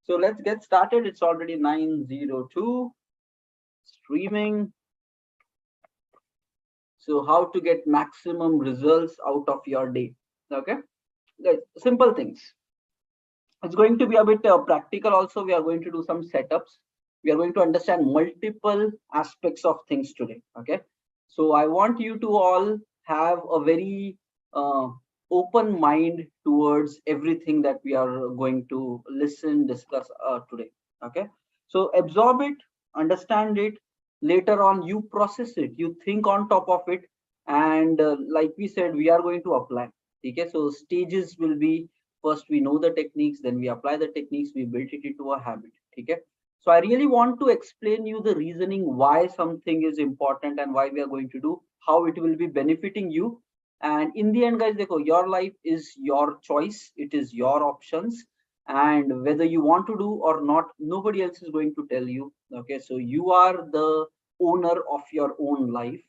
So let's get started. It's already 9:02 streaming. So how to get maximum results out of your day? Okay, guys, simple things. It's going to be a bit practical also. We are going to do some setups. We are going to understand multiple aspects of things today. Okay, so I want you to all have a very uh, open mind towards everything that we are going to listen, discuss today. Okay, so absorb it, understand it. Later on, you process it, you think on top of it, and like we said, we are going to apply. Okay, so stages will be: first we know the techniques, then we apply the techniques, we build it into a habit. Okay, so I really want to explain you the reasoning why something is important and why we are going to do, how it will be benefiting you. And in the end, guys, देखो, your life is your choice, it is your options, and whether you want to do or not, nobody else is going to tell you. Okay, so you are the owner of your own life,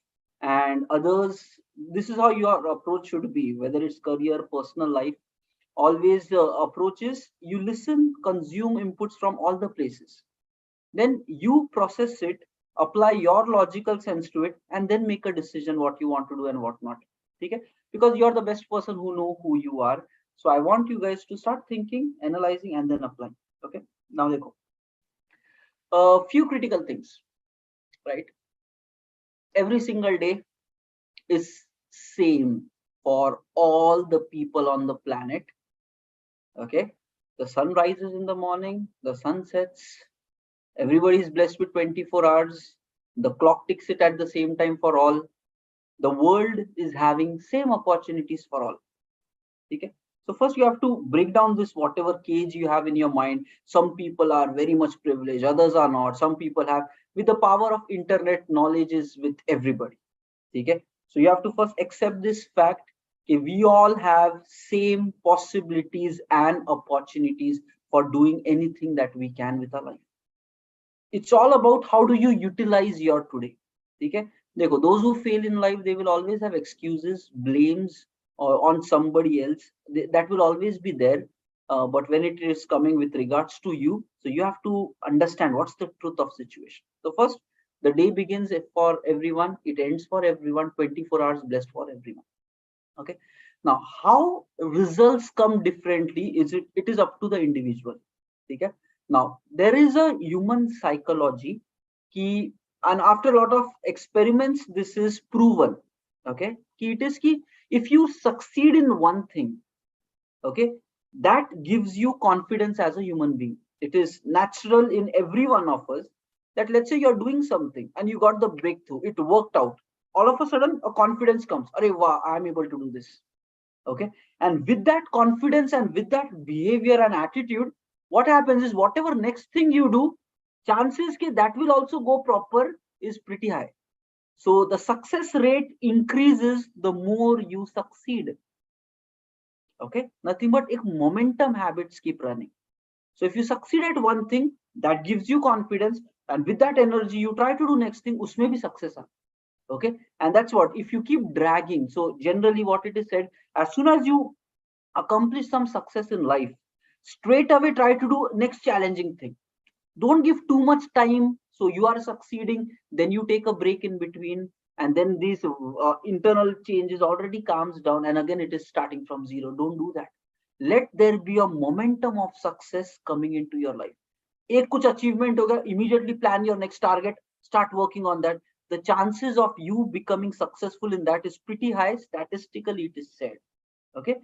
and others, this is how your approach should be, whether it's career, personal life. Always the approach is you listen, consume inputs from all the places, then you process it, apply your logical sense to it, and then make a decision what you want to do and what not. Okay, because you're the best person who know who you are. So I want you guys to start thinking, analyzing, and then applying. Okay, now they go a few critical things, right? Every single day is same for all the people on the planet. Okay, the sun rises in the morning, the sun sets. Everybody is blessed with 24 hours. The clock ticks it at the same time for all. The world is having same opportunities for all. Okay, so first you have to break down this whatever cage you have in your mind. Some people are very much privileged, others are not. Some people have, with the power of internet, knowledge is with everybody. Okay, so you have to first accept this fact. Okay, we all have same possibilities and opportunities for doing anything that we can with our life. It's all about how do you utilize your today. Okay, देखो, those who fail in life, they will always have excuses, blames, or on somebody else. That will always be there. But when it is coming with regards to you, so you have to understand what's the truth of situation. So first, the day begins for everyone, it ends for everyone. 24 hours blessed for everyone. Okay, now how results come differently is it is up to the individual. Okay, now there is a human psychology key, and after a lot of experiments this is proven. Okay, key it is key, if you succeed in one thing, okay, that gives you confidence as a human being. It is natural in every one of us that, let's say you're doing something and you got the breakthrough, it worked out, all of a sudden a confidence comes. Arey wow, I'm able to do this. Okay, and with that confidence and with that behavior and attitude, what happens is whatever next thing you do, chances ke that will also go proper is pretty high. So the success rate increases the more you succeed. Okay, nothing but a momentum habits keep running. So if you succeed at one thing, that gives you confidence, and with that energy you try to do next thing, usme bhi success aa. Okay, and that's what, if you keep dragging, so generally what it is said, as soon as you accomplish some success in life, straight away try to do next challenging thing. Don't give too much time, so you are succeeding, then you take a break in between, and then these internal changes already calms down, and again it is starting from zero. Don't do that. Let there be a momentum of success coming into your life. एक कुछ achievement होगा, immediately plan your next target, start working on that. The chances of you becoming successful in that is pretty high, statistically it is said. Okay,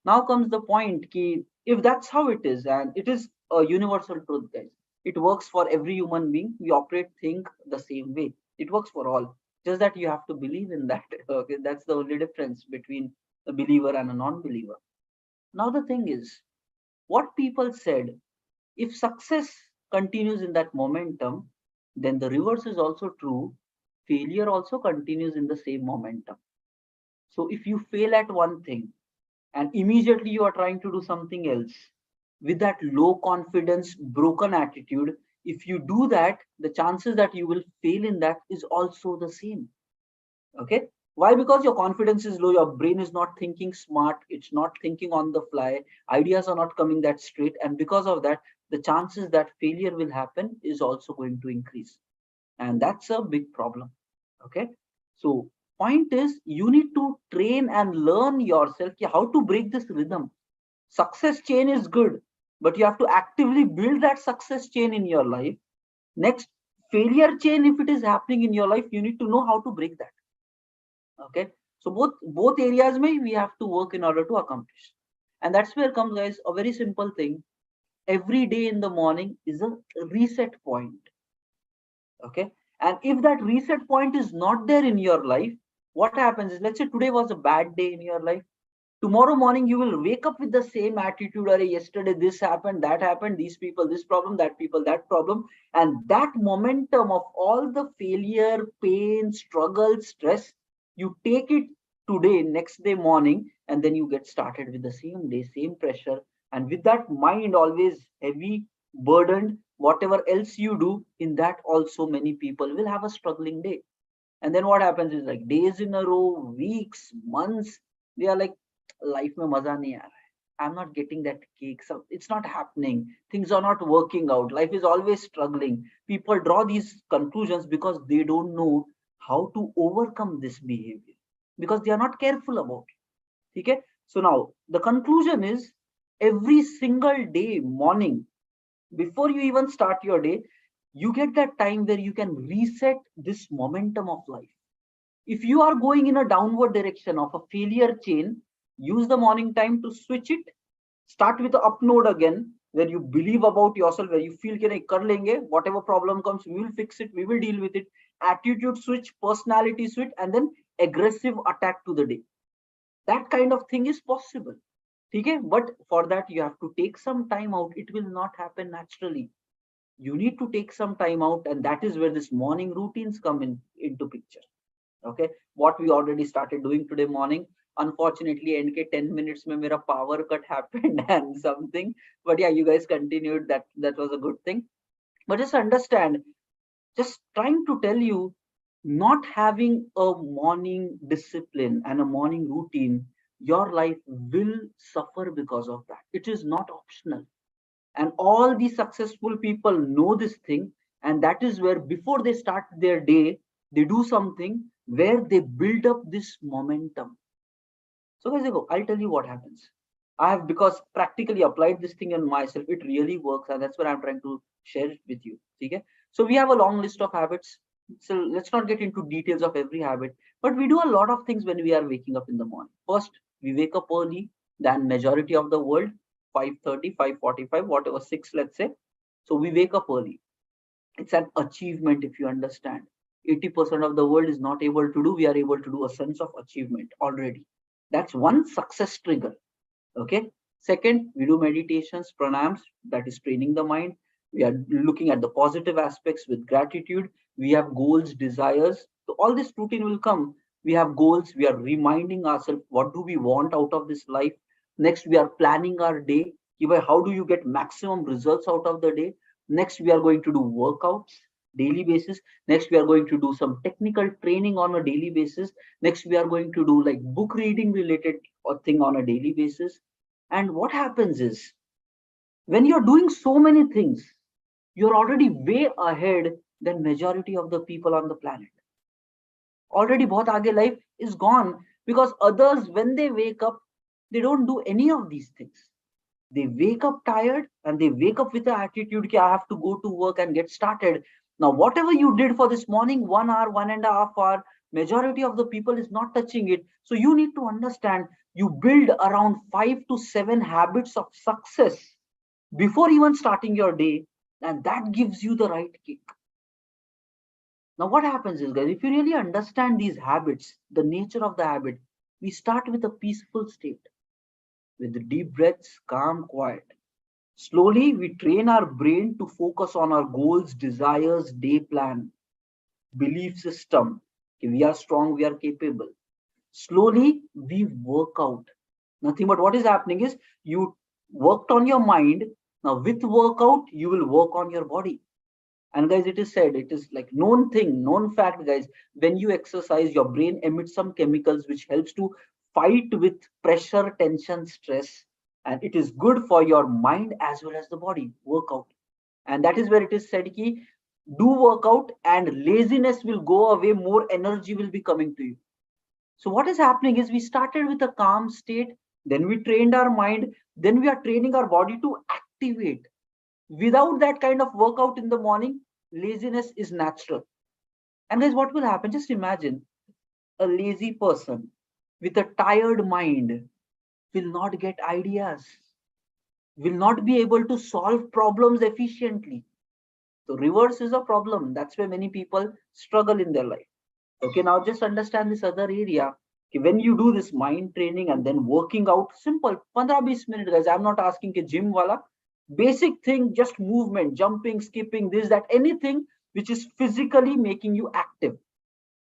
now comes the point ki, if that's how it is, and it is a universal truth, guys, it works for every human being. We operate, think the same way. It works for all, just that you have to believe in that. Okay, that's the only difference between a believer and a non-believer. Now the thing is, what people said, if success continues in that momentum, then the reverse is also true. Failure also continues in the same momentum. So if you fail at one thing and immediately you are trying to do something else with that low confidence, broken attitude, if you do that, the chances that you will fail in that is also the same. Okay, why? Because your confidence is low, your brain is not thinking smart, it's not thinking on the fly, ideas are not coming that straight, and because of that, the chances that failure will happen is also going to increase. And that's a big problem. Okay. So point is, you need to train and learn yourself how to break this rhythm. Success chain is good, but you have to actively build that success chain in your life. Next, failure chain, if it is happening in your life, you need to know how to break that. Okay. So both areas may we have to work in order to accomplish. And that's where comes, guys, a very simple thing. Every day in the morning is a reset point. Okay. And if that reset point is not there in your life, what happens is, let's say today was a bad day in your life. Tomorrow morning you will wake up with the same attitude, or yesterday this happened, that happened, these people, this problem, that people, that problem. And that momentum of all the failure, pain, struggle, stress, you take it today, next day morning, and then you get started with the same day, same pressure. And with that mind always heavy, burdened, whatever else you do in that, also many people will have a struggling day. And then what happens is, like, days in a row, weeks, months, they are like, life mein maza nahi aa raha hai. I'm not getting that cake. So it's not happening. Things are not working out. Life is always struggling. People draw these conclusions because they don't know how to overcome this behavior, because they are not careful about it. Okay? So now the conclusion is, every single day morning, before you even start your day, you get that time where you can reset this momentum of life. If you are going in a downward direction of a failure chain, use the morning time to switch it. Start with the up node again, where you believe about yourself, where you feel कि नहीं कर लेंगे, whatever problem comes, we will fix it, we will deal with it. Attitude switch, personality switch, and then aggressive attack to the day. That kind of thing is possible. Okay? But for that, you have to take some time out. It will not happen naturally. You need to take some time out, and that is where this morning routines come into picture. Okay, what we already started doing today morning. Unfortunately, NK 10 minutes mein mera power cut happened and something, but yeah, you guys continued. That was a good thing. But just understand, just trying to tell you, not having a morning discipline and a morning routine, your life will suffer because of that. It is not optional. And all the successful people know this thing. And that is where, before they start their day, they do something where they build up this momentum. So guys, I'll tell you what happens. I have, because practically applied this thing on myself, it really works, and that's what I'm trying to share it with you. Okay? So we have a long list of habits. So let's not get into details of every habit, but we do a lot of things when we are waking up in the morning. First, we wake up early than majority of the world, 5:30, 5:45, whatever, 6, let's say. So we wake up early. It's an achievement, if you understand. 80% of the world is not able to do. We are able to do, a sense of achievement already. That's one success trigger. Okay. Second, we do meditations, pranayams, that is training the mind. We are looking at the positive aspects with gratitude. We have goals, desires. So all this routine will come. We have goals. We are reminding ourselves, what do we want out of this life? Next, we are planning our day. How do you get maximum results out of the day? Next, we are going to do workouts daily basis. Next, we are going to do some technical training on a daily basis. Next, we are going to do like book reading related or thing on a daily basis. And what happens is, when you're doing so many things, you're already way ahead than majority of the people on the planet. Already bahut aage life is gone, because others, when they wake up, they don't do any of these things. They wake up tired, and they wake up with the attitude that I have to go to work and get started. Now, whatever you did for this morning, 1 hour, 1.5 hour, majority of the people is not touching it. So you need to understand, you build around 5 to 7 habits of success before even starting your day, and that gives you the right kick. Now, what happens is, guys, if you really understand these habits, the nature of the habit, we start with a peaceful state, with the deep breaths, calm, quiet. Slowly, we train our brain to focus on our goals, desires, day plan, belief system. We are strong, we are capable. Slowly, we work out. Nothing but what is happening is, you worked on your mind. Now, with workout, you will work on your body. And guys, it is said, it is like known thing, known fact, guys. When you exercise, your brain emits some chemicals which helps to fight with pressure, tension, stress. and it is good for your mind as well as the body. Workout, and that is where it is said ki do workout and laziness will go away, more energy will be coming to you. So what is happening is we started with a calm state, then we trained our mind, then we are training our body to activate. Without that kind of workout in the morning, laziness is natural. And guys, what will happen? Just imagine a lazy person with a tired mind will not get ideas, will not be able to solve problems efficiently. So reverse is a problem. That's where many people struggle in their life. Okay, now just understand this other area. Okay, when you do this mind training and then working out, simple 15-20 minutes, guys. I'm not asking a gym wala. Basic thing, just movement, jumping, skipping, this, that, anything which is physically making you active.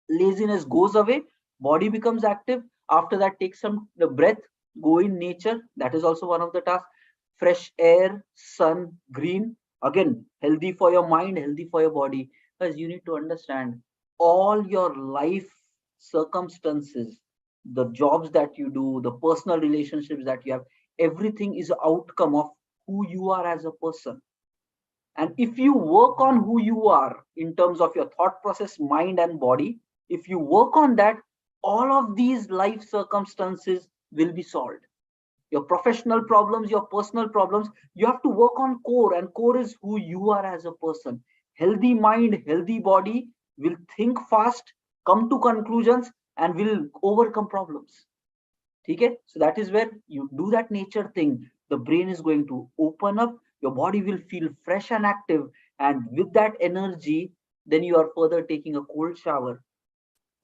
Laziness goes away, body becomes active. After that, take some the breath, go in nature. That is also one of the tasks. Fresh air, sun, green. Again, healthy for your mind, healthy for your body. Because you need to understand all your life circumstances, the jobs that you do, the personal relationships that you have, everything is an outcome of who you are as a person. And if you work on who you are in terms of your thought process, mind, and body, if you work on that, all of these life circumstances will be solved. Your professional problems, your personal problems, you have to work on core, and core is who you are as a person. Healthy mind, healthy body will think fast, come to conclusions, and will overcome problems. Okay, so that is where you do that nature thing. The brain is going to open up, your body will feel fresh and active, and with that energy, then you are further taking a cold shower.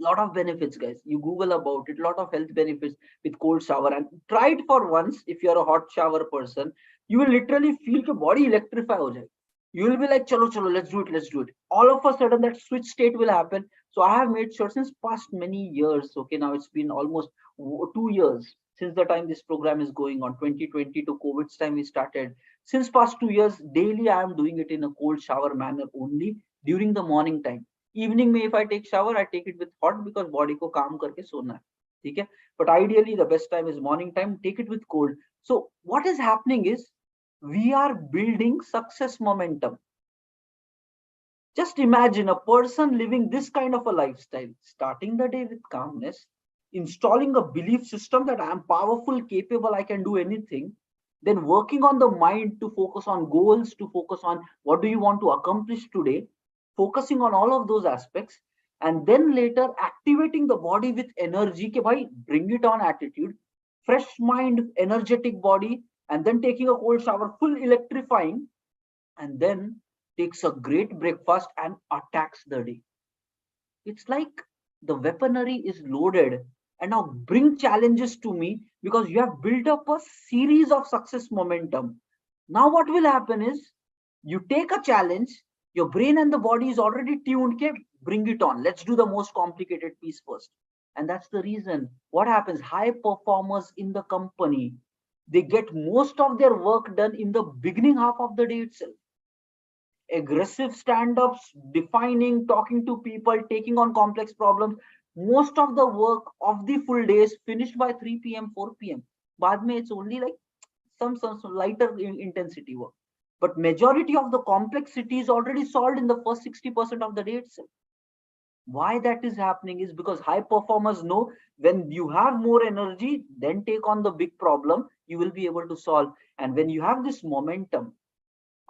Lot of benefits, guys. You Google about it, lot of health benefits with cold shower, and try it for once. If you're a hot shower person, you will literally feel your body electrify ho jaye. You will be like, chalo chalo, let's do it, let's do it. All of a sudden that switch state will happen. So I have made sure since past many years, okay, now it's been almost 2 years since the time this program is going on. 2020 to COVID's time we started. Since past 2 years, daily I am doing it in a cold shower manner only during the morning time. Evening में if I take shower, I take it with hot because body को काम करके सोना है, ठीक है? But ideally the best time is morning time. Take it with cold. So what is happening is we are building success momentum. Just imagine a person living this kind of a lifestyle, starting the day with calmness, installing a belief system that I am powerful, capable, I can do anything, then working on the mind to focus on goals, to focus on what do you want to accomplish today, focusing on all of those aspects, and then later activating the body with energy. Ke bhai, bring it on attitude, fresh mind, energetic body, and then taking a cold shower, full electrifying, and then takes a great breakfast and attacks the day. It's like the weaponry is loaded, and now bring challenges to me because you have built up a series of success momentum. Now what will happen is you take a challenge, your brain and the body is already tuned. Okay, bring it on, let's do the most complicated piece first. And that's the reason what happens, high performers in the company, they get most of their work done in the beginning half of the day itself. Aggressive stand-ups, defining, talking to people, taking on complex problems, most of the work of the full day is finished by 3 p.m 4 p.m. Baad mein it's only like some lighter intensity work, but majority of the complexity is already solved in the first 60% of the day itself. Why that is happening is because high performers know when you have more energy, then take on the big problem, you will be able to solve. And when you have this momentum,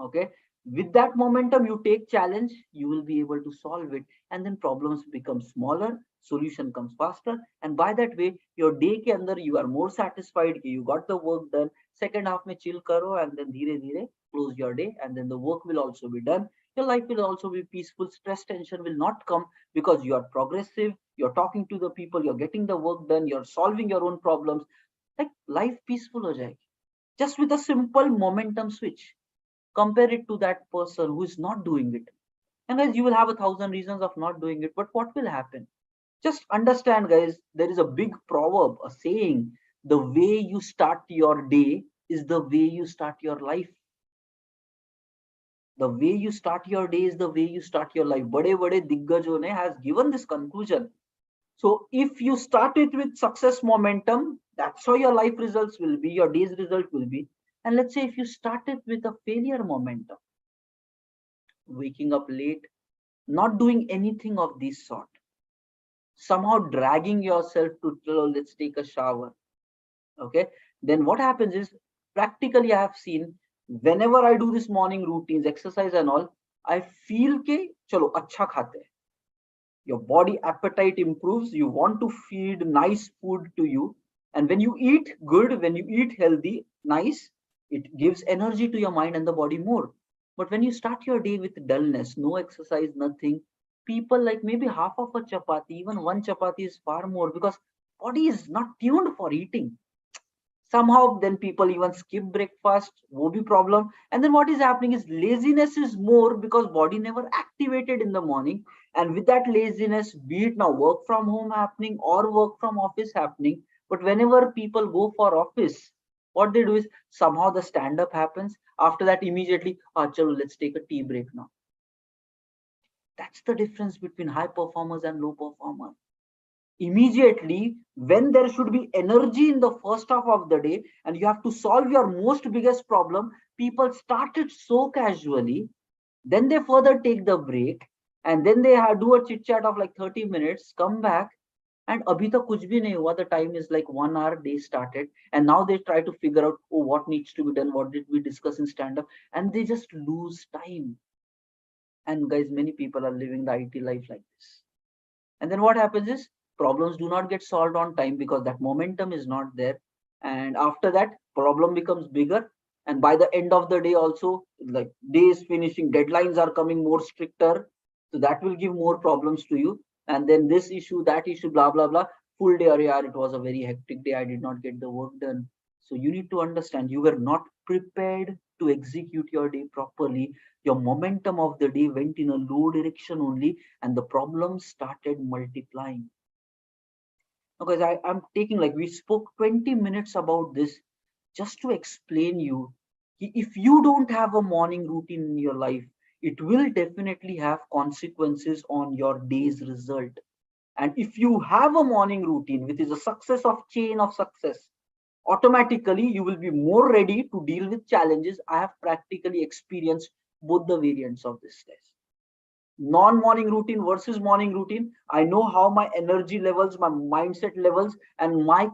okay, with that momentum you take challenge, you will be able to solve it, and then problems become smaller, solution comes faster, and by that way your day ke andar you are more satisfied कि you got the work done. Second half mein chill karo and then धीरे धीरे close your day, and then the work will also be done. Your life will also be peaceful, stress tension will not come because you are progressive, you're talking to the people, you're getting the work done, you're solving your own problems. Like life peaceful ho jayegi just with a simple momentum switch. Compare it to that person who is not doing it, and guys you will have 1,000 reasons of not doing it, but what will happen? Just understand, guys, there is a big proverb, a saying: the way you start your day is the way you start your life. The way you start your day is the way you start your life. Bade bade diggajone has given this conclusion. So if you start it with success momentum, that's how your life results will be, your day's result will be. And let's say if you start it with a failure momentum, waking up late, not doing anything of this sort, somehow dragging yourself to, "Oh, let's take a shower." Okay, then what happens is, practically I have seen, whenever I do this morning routines, exercise and all, I feel ke chalo acha khate hain. Your body appetite improves, you want to feed nice food to you, and when you eat good, when you eat healthy, nice, it gives energy to your mind and the body more. But when you start your day with dullness, no exercise, nothing, people like maybe half of a chapati, even one chapati is far more, because body is not tuned for eating. Somehow then people even skip breakfast, wo bhi problem. And then what is happening is laziness is more, because body never activated in the morning. And with that laziness, be it now work from home happening or work from office happening, but whenever people go for office, what they do is somehow the stand up happens. After that, immediately, ah, chalo, let's take a tea break now. That's the difference between high performers and low performers. Immediately, when there should be energy in the first half of the day and you have to solve your most biggest problem, people start it so casually, then they further take the break, and then they do a chit chat of like 30 minutes, come back, and abhi tak kuch bhi nahi hua. The time is like 1 hour, day started, and now they try to figure out, oh, what needs to be done, what did we discuss in stand up, and they just lose time. And guys, many people are living the IT life like this. And then what happens is problems do not get solved on time because that momentum is not there. And after that, problem becomes bigger. And by the end of the day, also, like day is finishing, deadlines are coming more stricter. So that will give more problems to you. And then this issue, that issue, blah, blah, blah. Full day, it was a very hectic day. I did not get the work done. So you need to understand you were not prepared to execute your day properly. Your momentum of the day went in a low direction only, and the problems started multiplying. Because I'm taking, like, we spoke 20 minutes about this just to explain you, if you don't have a morning routine in your life, it will definitely have consequences on your day's result. And if you have a morning routine, which is a success of chain of success, automatically you will be more ready to deal with challenges. I have practically experienced both the variants of this test. Non-morning routine versus morning routine, I know how my energy levels, my mindset levels, and my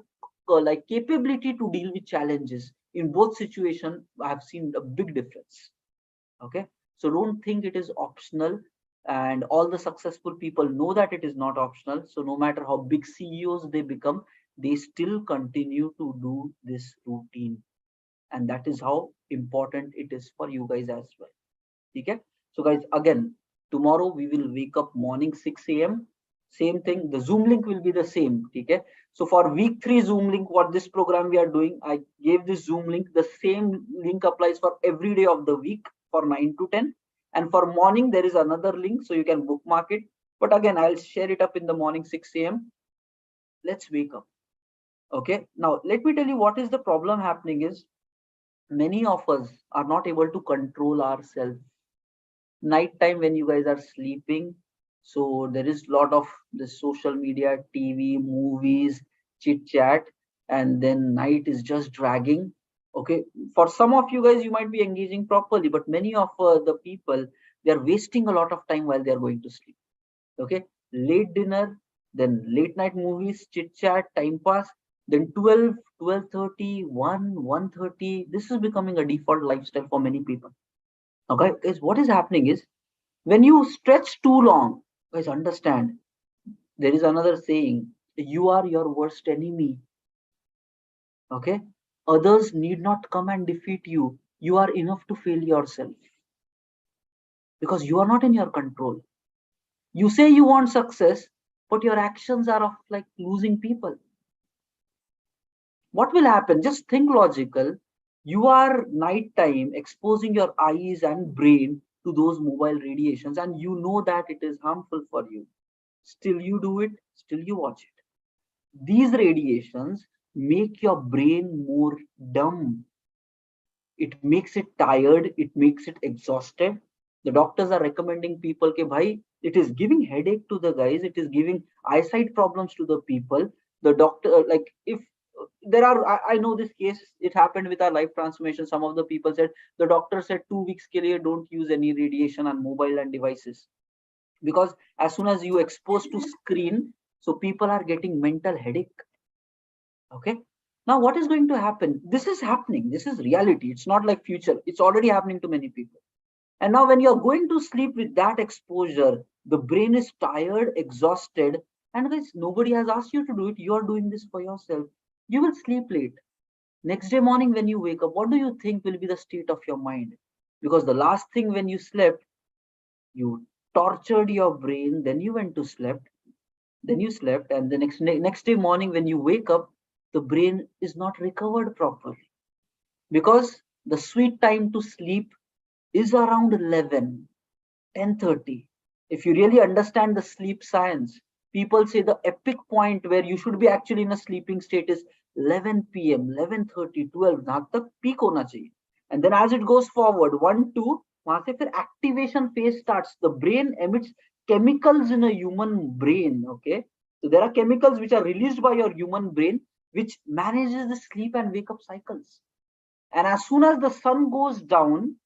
like capability to deal with challenges in both situations, I have seen a big difference. Okay, so don't think it is optional, and all the successful people know that it is not optional. So no matter how big CEOs they become, they still continue to do this routine, and that is how important it is for you guys as well. Okay, so guys, again, tomorrow we will wake up morning 6 a.m. Same thing, the Zoom link will be the same. Okay, so for week 3 Zoom link, what this program we are doing, I gave this Zoom link. The same link applies for every day of the week for 9 to 10, and for morning there is another link, so you can bookmark it. But again, I'll share it up in the morning 6 a.m. Let's wake up. Okay, now let me tell you what is the problem happening is, many of us are not able to control ourselves. Night time when you guys are sleeping, so there is a lot of the social media, TV, movies, chit chat, and then night is just dragging. Okay, for some of you guys you might be engaging properly, but many of the people, they are wasting a lot of time while they are going to sleep. Okay, late dinner, then late night movies, chit chat, time pass, then 12, 12:30, 1:30. This is becoming a default lifestyle for many people. Okay, guys, what is happening is, when you stretch too long, guys, understand, there is another saying, you are your worst enemy. Okay, others need not come and defeat you. You are enough to fail yourself, because you are not in your control. You say you want success, but your actions are of like losing people. What will happen? Just think logical. You are nighttime exposing your eyes and brain to those mobile radiations, and you know that it is harmful for you. Still you do it, still you watch it. These radiations make your brain more dumb. It makes it tired, it makes it exhausted. The doctors are recommending people, ke bhai, It is giving headache to the guys. It is giving eyesight problems to the people. The doctor, like, if there are, I know this case, it happened with our life transformation. Some of the people said, the doctor said 2 weeks ke liye don't use any radiation on mobile and devices, because as soon as you expose to screen, so people are getting mental headache. Okay, now what is going to happen? This is happening, this is reality, it's not like future, it's already happening to many people. And now when you're going to sleep with that exposure, the brain is tired, exhausted, and guys, nobody has asked you to do it, you are doing this for yourself. You will sleep late. Next day morning when you wake up, what do you think will be the state of your mind? Because the last thing when you slept, you tortured your brain, then you went to slept, then you slept, and the next day morning when you wake up, the brain is not recovered properly, because the sweet time to sleep is around 11, 10:30. If you really understand the sleep science, people say the epic point where you should be actually in a sleeping state is 11 p.m., 11:30, 12. Now the peak hona chahiye. And then as it goes forward, 1, 2, वहां से फिर activation phase starts. The brain emits chemicals in a human brain. Okay. So there are chemicals which are released by your human brain, which manages the sleep and wake up cycles. And as soon as the sun goes down,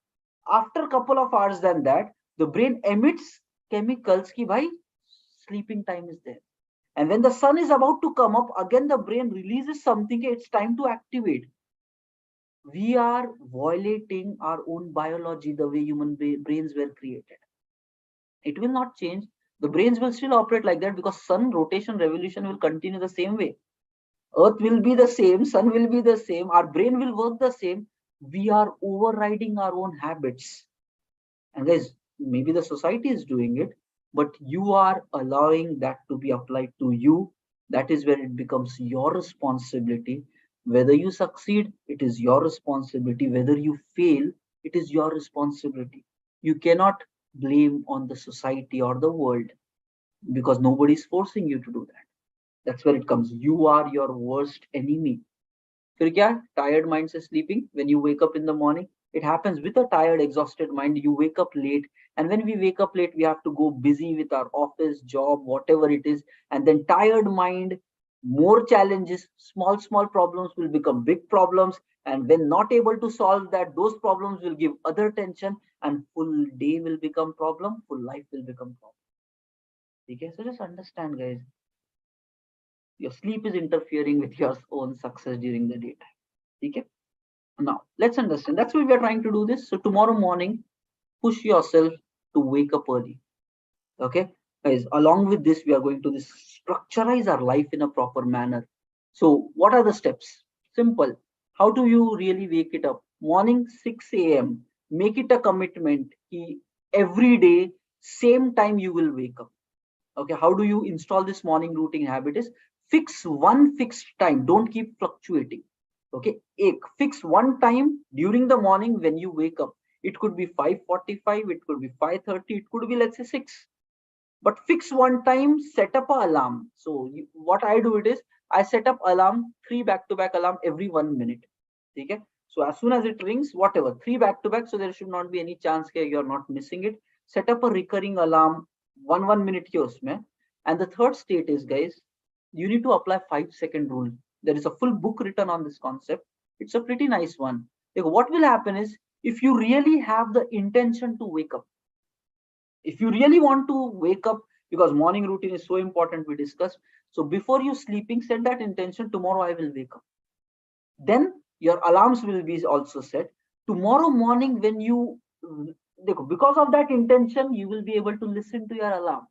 after a couple of hours than that, the brain emits chemicals ki bhai sleeping time is there. And when the sun is about to come up, again the brain releases something, it's time to activate. We are violating our own biology, the way human brains were created. It will not change. The brains will still operate like that, because sun rotation revolution will continue the same way. Earth will be the same, sun will be the same, our brain will work the same. We are overriding our own habits. And guys, maybe the society is doing it, but you are allowing that to be applied to you. That is where it becomes your responsibility. Whether you succeed, it is your responsibility. Whether you fail, it is your responsibility. You cannot blame on the society or the world, because nobody is forcing you to do that. That's where it comes. You are your worst enemy. फिर क्या? Tired mind से sleeping. When you wake up in the morning, it happens with a tired, exhausted mind. You wake up late, and when we wake up late, we have to go busy with our office, job, whatever it is, and then tired mind, more challenges, small problems will become big problems, and when not able to solve that, those problems will give other tension, and full day will become problem, full life will become problem. Okay, so just understand, guys. Your sleep is interfering with your own success during the daytime. Okay. Now let's understand. That's why we are trying to do this. So tomorrow morning, push yourself to wake up early. Okay, guys. Along with this, we are going to structurize our life in a proper manner. So what are the steps? Simple. How do you really wake it up? Morning 6 a.m. Make it a commitment. Every day, same time you will wake up. Okay, how do you install this morning routine habit? Is fix one fixed time, don't keep fluctuating. Okay, fix one time during the morning when you wake up. It could be 5:45, it could be 5:30, it could be, let's say, 6. But fix one time, set up an alarm. So what I do it is, I set up alarm, 3 back-to-back alarm every 1 minute. Okay, so as soon as it rings, whatever, 3 back-to-back, so there should not be any chance that you're not missing it. Set up a recurring alarm, 1 minute ke usme. And the third state is, guys, you need to apply 5-second rule. There is a full book written on this concept. It's a pretty nice one. Like, what will happen is, if you really have the intention to wake up, if you really want to wake up, because morning routine is so important, we discussed. So before you sleeping, set that intention, tomorrow I will wake up. Then your alarms will be also set. Tomorrow morning when you, because of that intention, you will be able to listen to your alarm.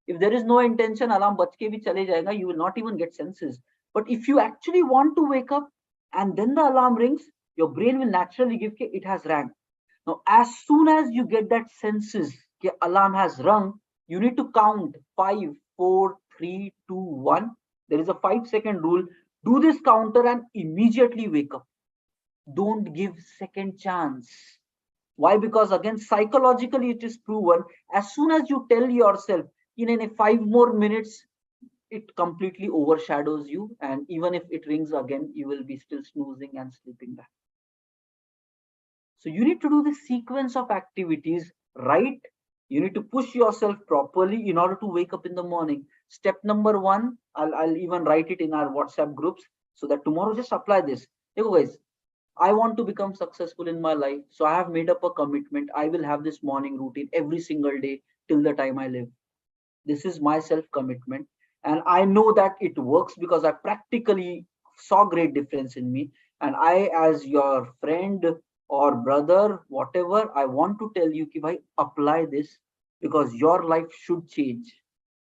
If there is no intention, alarm bach ke bhi chale jayega, you will not even get senses. But if you actually want to wake up and then the alarm rings, your brain will naturally give ke it has rang. Now, as soon as you get that senses ke alarm has rung, you need to count 5, 4, 3, 2, 1. There is a 5-second rule. Do this counter and immediately wake up. Don't give second chance. Why? Because again, psychologically it is proven, as soon as you tell yourself in 5 more minutes, it completely overshadows you, and even if it rings again, you will be still snoozing and sleeping back. So you need to do the sequence of activities right You need to push yourself properly in order to wake up in the morning. Step number one, I'll even write it in our WhatsApp groups so that tomorrow just apply this. देखो guys, I want to become successful in my life. So I have made up a commitment. I will have this morning routine every single day till the time I live. This is my self commitment. And I know that it works because I practically saw great difference in me. And I, as your friend or brother, whatever, I want to tell you कि भाई apply this because your life should change.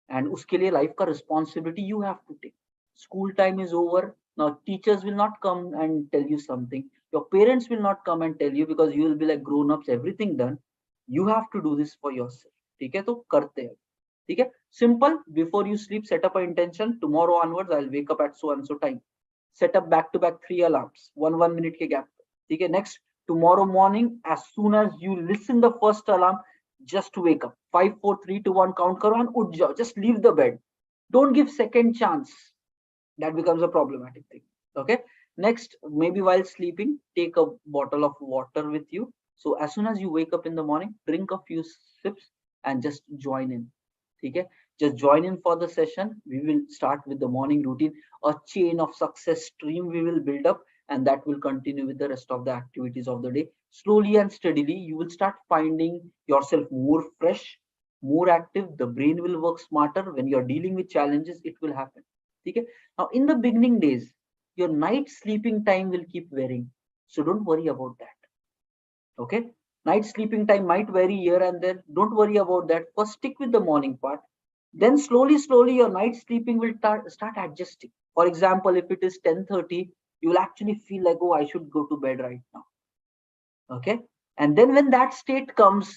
And उसके लिए life का responsibility you have to take. School time is over. Now teachers will not come and tell you something. Your parents will not come and tell you because you will be like grown ups, everything done. You have to do this for yourself. ठीक है तो करते हैं. ठीक है simple before you sleep set up a intention tomorrow onwards I will wake up at so and so time set up back to back 3 alarms 1 1 minute के gap पे ठीक है next tomorrow morning as soon as you listen the first alarm just wake up 5 4 3 2 1 count करो and उठ जाओ just leave the bed don't give second chance that becomes a problematic thing. Okay, next, maybe while sleeping take a bottle of water with you, so as soon as you wake up in the morning drink a few sips and just join in. Okay, just join in for the session. We will start with the morning routine, a chain of success stream we will build up, and that will continue with the rest of the activities of the day. Slowly and steadily you will start finding yourself more fresh, more active. The brain will work smarter. When you're dealing with challenges it will happen. Okay, now in the beginning days your night sleeping time will keep varying, so don't worry about that. Okay, night sleeping time might vary here and there, don't worry about that. First stick with the morning part, then slowly your night sleeping will start adjusting. For example, if it is 10:30 you will actually feel like, oh, I should go to bed right now. Okay, and then when that state comes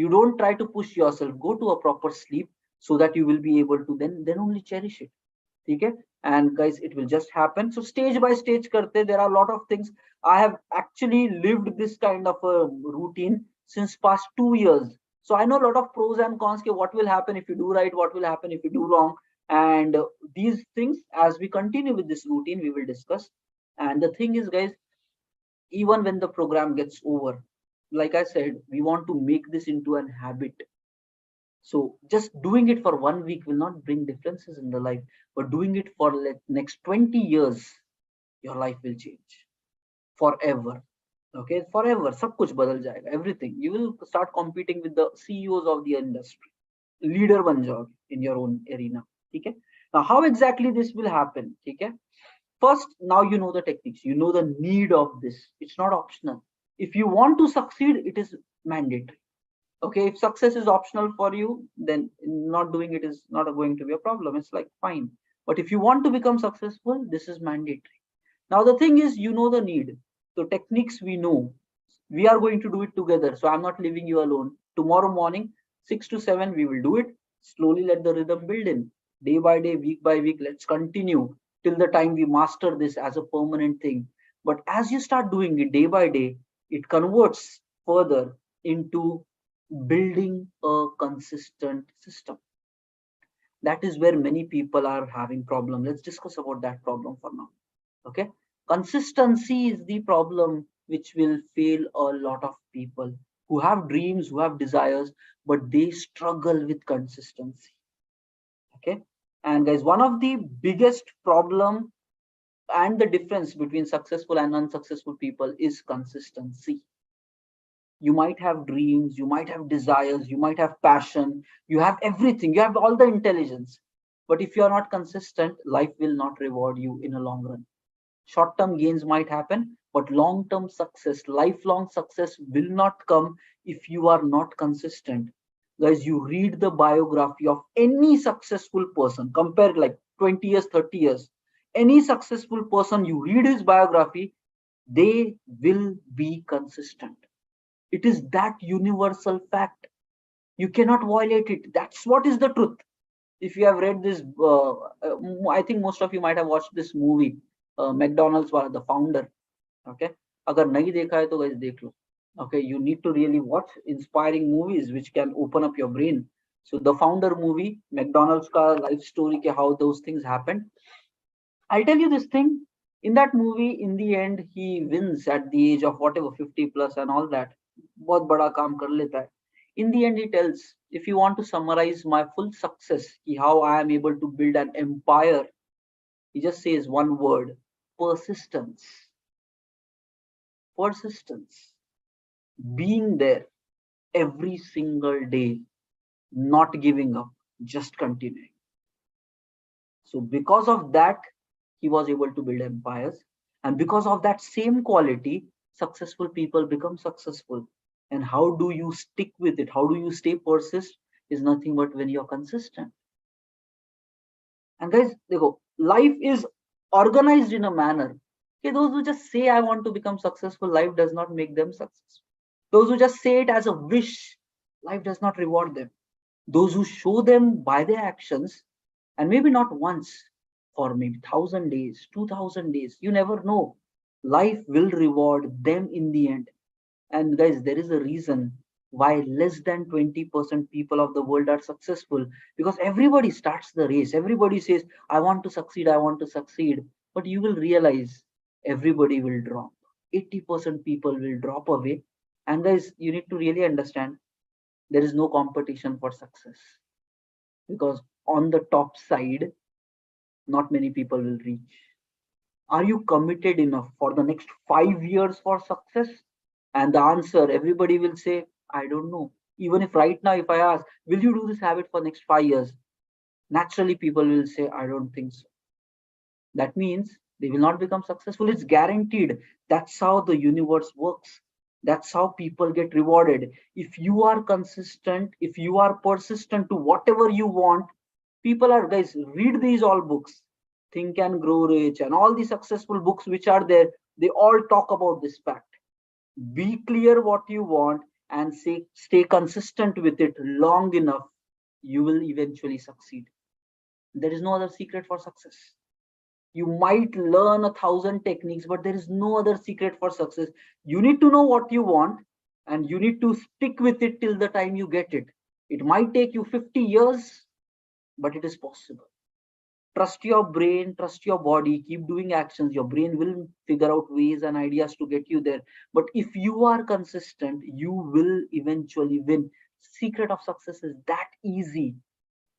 you don't try to push yourself, go to a proper sleep so that you will be able to then only cherish it. Okay, and guys it will just happen. So stage by stage karte, there are a lot of things. I have actually lived this kind of a routine since past 2 years, so I know a lot of pros and cons. What will happen if you do right, what will happen if you do wrong, and these things as we continue with this routine we will discuss. And the thing is guys, even when the program gets over, like I said, we want to make this into an habit. So just doing it for 1 week will not bring differences in the life, but doing it for like next 20 years, your life will change forever. Okay, forever. Sab kuch badal jayega. Everything. You will start competing with the CEOs of the industry. Leader ban jaoge in your own arena. Okay. Now, how exactly this will happen? Okay. First, now you know the techniques. You know the need of this. It's not optional. If you want to succeed, it is mandatory. Okay, if success is optional for you, then not doing it is not going to be a problem. It's like fine. But if you want to become successful, this is mandatory. Now the thing is, you know the need. So techniques we know. We are going to do it together. So I'm not leaving you alone. Tomorrow morning, 6 to 7, we will do it. Slowly let the rhythm build in. Day by day, week by week, let's continue till the time we master this as a permanent thing. But as you start doing it day by day, it converts further into building a consistent system. That is where many people are having problem. Let's discuss about that problem for now. Okay, consistency is the problem which will fail a lot of people who have dreams, who have desires, but they struggle with consistency. Okay, and guys, one of the biggest problem and the difference between successful and unsuccessful people is consistency. You might have dreams, you might have desires, you might have passion, you have everything, you have all the intelligence, but if you are not consistent, life will not reward you in a long run. Short-term gains might happen, but long-term success, lifelong success will not come if you are not consistent. Guys, you read the biography of any successful person, compare like 20 years, 30 years, any successful person, you read his biography, they will be consistent. It is that universal fact. You cannot violate it. That's what is the truth. If you have read this, I think most of you might have watched this movie, McDonald's was the founder. Okay, अगर नहीं देखा है तो guys देख लो. Okay, you need to really watch inspiring movies which can open up your brain. So the founder movie, McDonald's ka life story ke how those things happened. I'll tell you this thing. In that movie, in the end, he wins at the age of whatever 50 plus and all that. बहुत बड़ा काम कर लेता है. In the end, he tells If you want to summarize my full success, how I am able to build an empire, he just says one word: persistence. Persistence. Being there every single day, not giving up, just continuing. So because of that, he was able to build empires. And because of that same quality, successful people become successful. And how do you stick with it? How do you stay persist? Is nothing but when you're consistent. And guys, life is organized in a manner. Okay, those who just say I want to become successful, life does not make them successful. Those who just say it as a wish, life does not reward them. Those who show them by their actions, and maybe not once, for maybe 1,000 days, 2,000 days, you never know. Life will reward them in the end. And guys, there is a reason why less than 20% people of the world are successful, because everybody starts the race. Everybody says, I want to succeed, I want to succeed. But you will realize everybody will drop. 80% people will drop away. And guys, you need to really understand there is no competition for success, because on the top side, not many people will reach. Are you committed enough for the next 5 years for success? And the answer, everybody will say, I don't know. Even if right now, if I ask, will you do this habit for next 5 years? Naturally, people will say, I don't think so. That means they will not become successful. It's guaranteed. That's how the universe works. That's how people get rewarded. If you are consistent, if you are persistent to whatever you want, people are, guys, read these all books, Think and Grow Rich, and all the successful books which are there, they all talk about this fact. Be clear what you want and stay consistent with it long enough, you will eventually succeed. There is no other secret for success. You might learn 1,000 techniques, but there is no other secret for success. You need to know what you want, and you need to stick with it till the time you get it. It might take you 50 years, but it is possible. Trust your brain, trust your body, keep doing actions. Your brain will figure out ways and ideas to get you there. But if you are consistent, you will eventually win. Secret of success is that easy.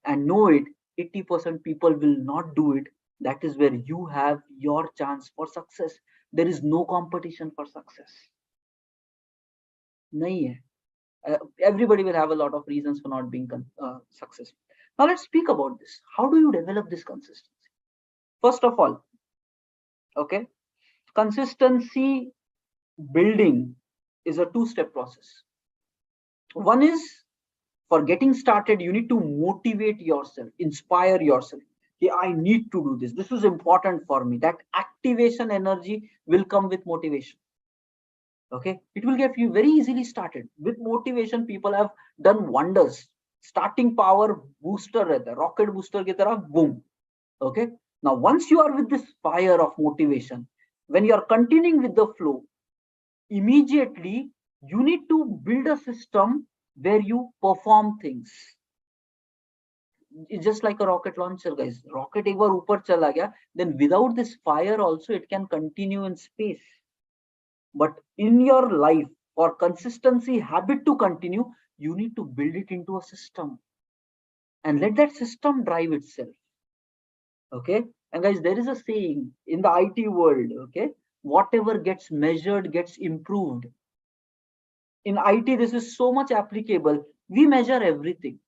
And know it, 80% people will not do it. That is where you have your chance for success. There is no competition for success. Nahi hai. Everybody will have a lot of reasons for not being successful. Now let's speak about this. How do you develop this consistency? First of all, okay, consistency building is a two-step process. One is, for getting started, you need to motivate yourself, inspire yourself. Yeah, I need to do this. This is important for me. That activation energy will come with motivation. Okay, it will get you very easily started. With motivation, people have done wonders. Starting power booster, rocket booster ki tarah, boom. Okay, now once you are with this fire of motivation, when you are continuing with the flow, immediately you need to build a system where you perform things. It's just like a rocket launcher, guys. Rocket ek bar upar chala gaya, then without this fire also it can continue in space. But in your life, for consistency habit to continue, you need to build it into a system and let that system drive itself. Okay, and guys, there is a saying in the IT world, okay, whatever gets measured gets improved. In IT, this is so much applicable. We measure everything.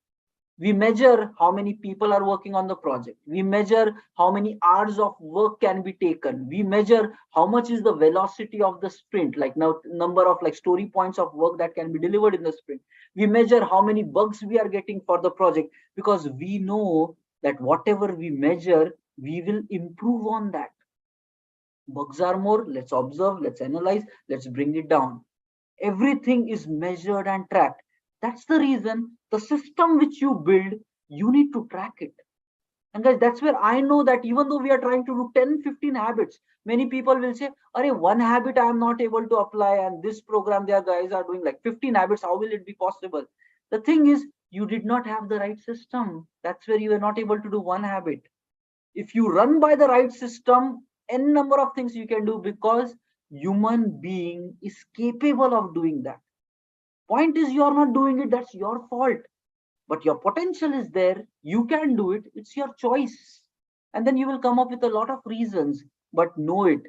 We measure how many people are working on the project. We measure how many hours of work can be taken. We measure how much is the velocity of the sprint, like now number of like story points of work that can be delivered in the sprint. We measure how many bugs we are getting for the project, because we know that whatever we measure, we will improve on that. Bugs are more, let's observe, let's analyze, let's bring it down. Everything is measured and tracked. That's the reason the system which you build, you need to track it. And guys, that's where I know that even though we are trying to do 10, 15 habits, many people will say, one habit I am not able to apply, and this program their guys are doing like 15 habits. How will it be possible? The thing is, you did not have the right system. That's where you are not able to do one habit. If you run by the right system, n number of things you can do, because human being is capable of doing that. Point is, you are not doing it, that's your fault. but your potential is there. You can do it. It's your choice. And then you will come up with a lot of reasons, but know it.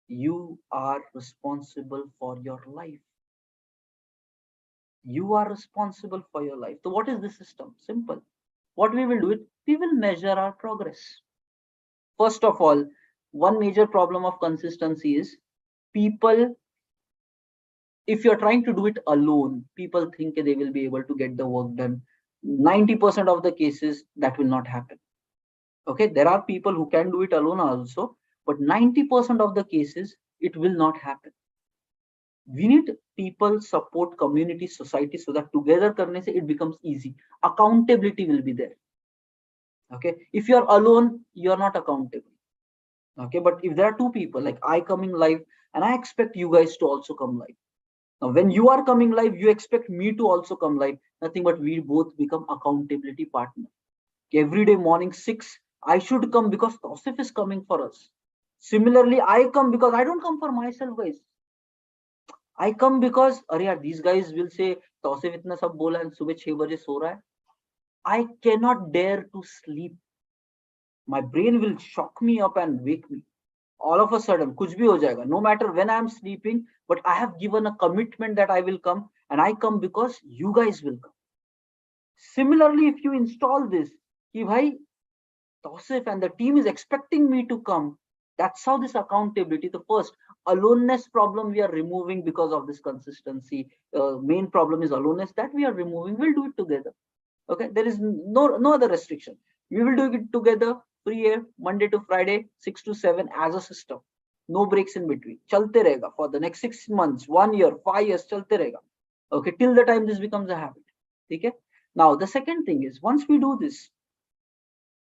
You are responsible for your life. You are responsible for your life. So what is the system? Simple. What we will do it, we will measure our progress. First of all, one major problem of consistency is people, if you're trying to do it alone, people think they will be able to get the work done. 90% of the cases that will not happen. Okay, there are people who can do it alone also, but 90% of the cases it will not happen. We need people, support, community, society, so that together karne se it becomes easy. Accountability will be there. Okay, if you're alone, you're not accountable. Okay, but if there are two people, like I coming live and I expect you guys to also come live. Now when you are coming live, you expect me to also come live. Nothing but we both become accountability partner. Every day morning 6 I should come because Tausif is coming for us. Similarly, I come because I don't come for myself, guys. I come because अरे यार, these guys will say Tausif इतना सब बोला and सुबह 6 बजे सो रहा है. I cannot dare to sleep. My brain will shock me up and wake me. All of a sudden kuch bhi ho jayega, no matter when I am sleeping, but I have given a commitment that I will come, and I come because you guys will come. Similarly, if you install this ki bhai Tausif and the team is expecting me to come, that's how this accountability, the first aloneness problem we are removing because of this consistency. Main problem is aloneness that we are removing. We'll do it together. Okay, there is no other restriction. We will do it together, free air, Monday to Friday, 6 to 7 as a system. No breaks in between. Chalte rahega for the next 6 months, 1 year, 5 years, chalte rahega. Okay, till the time this becomes a habit. Okay. Now the second thing is, once we do this,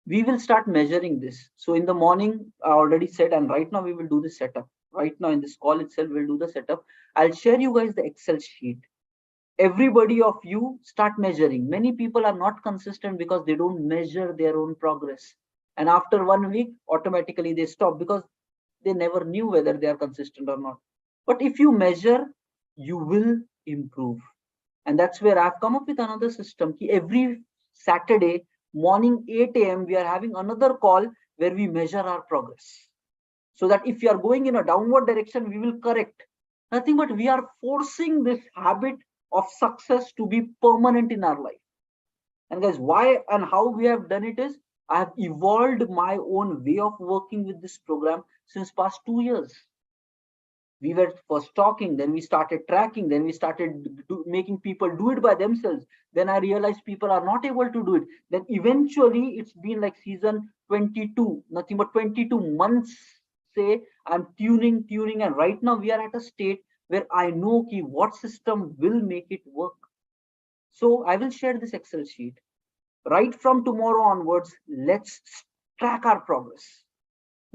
we will start measuring this. So in the morning, I already said, and right now we will do the setup. Right now in this call itself, we'll do the setup. I'll share you guys the Excel sheet. Everybody of you start measuring. Many people are not consistent because they don't measure their own progress. And after 1 week, automatically they stop because they never knew whether they are consistent or not. But if you measure, you will improve. And that's where I've come up with another system. Every Saturday morning 8 a.m. we are having another call where we measure our progress. So that if you are going in a downward direction, we will correct. Nothing but we are forcing this habit of success to be permanent in our life. And guys, why and how we have done it is, I have evolved my own way of working with this program since past 2 years. We were first talking, then we started tracking, then we started making people do it by themselves. Then I realized people are not able to do it. Then eventually it's been like season 22, nothing but 22 months. Say I'm tuning, and right now we are at a state where I know what system will make it work. So I will share this Excel sheet. Right from tomorrow onwards, let's track our progress.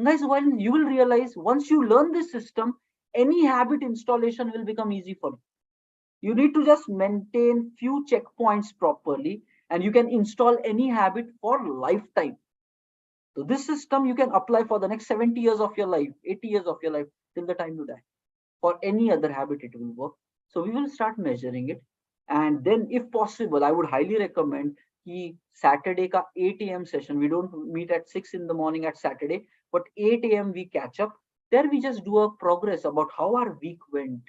Guys, when you will realize, once you learn this system, any habit installation will become easy for you. You need to just maintain few checkpoints properly, and you can install any habit for lifetime. So this system you can apply for the next 70 years of your life, 80 years of your life, till the time you die. For any other habit, it will work. So we will start measuring it. And then if possible, I would highly recommend the Saturday ka 8 a.m. session. We don't meet at 6 in the morning at Saturday, but 8 a.m. we catch up. There we just do a progress about how our week went.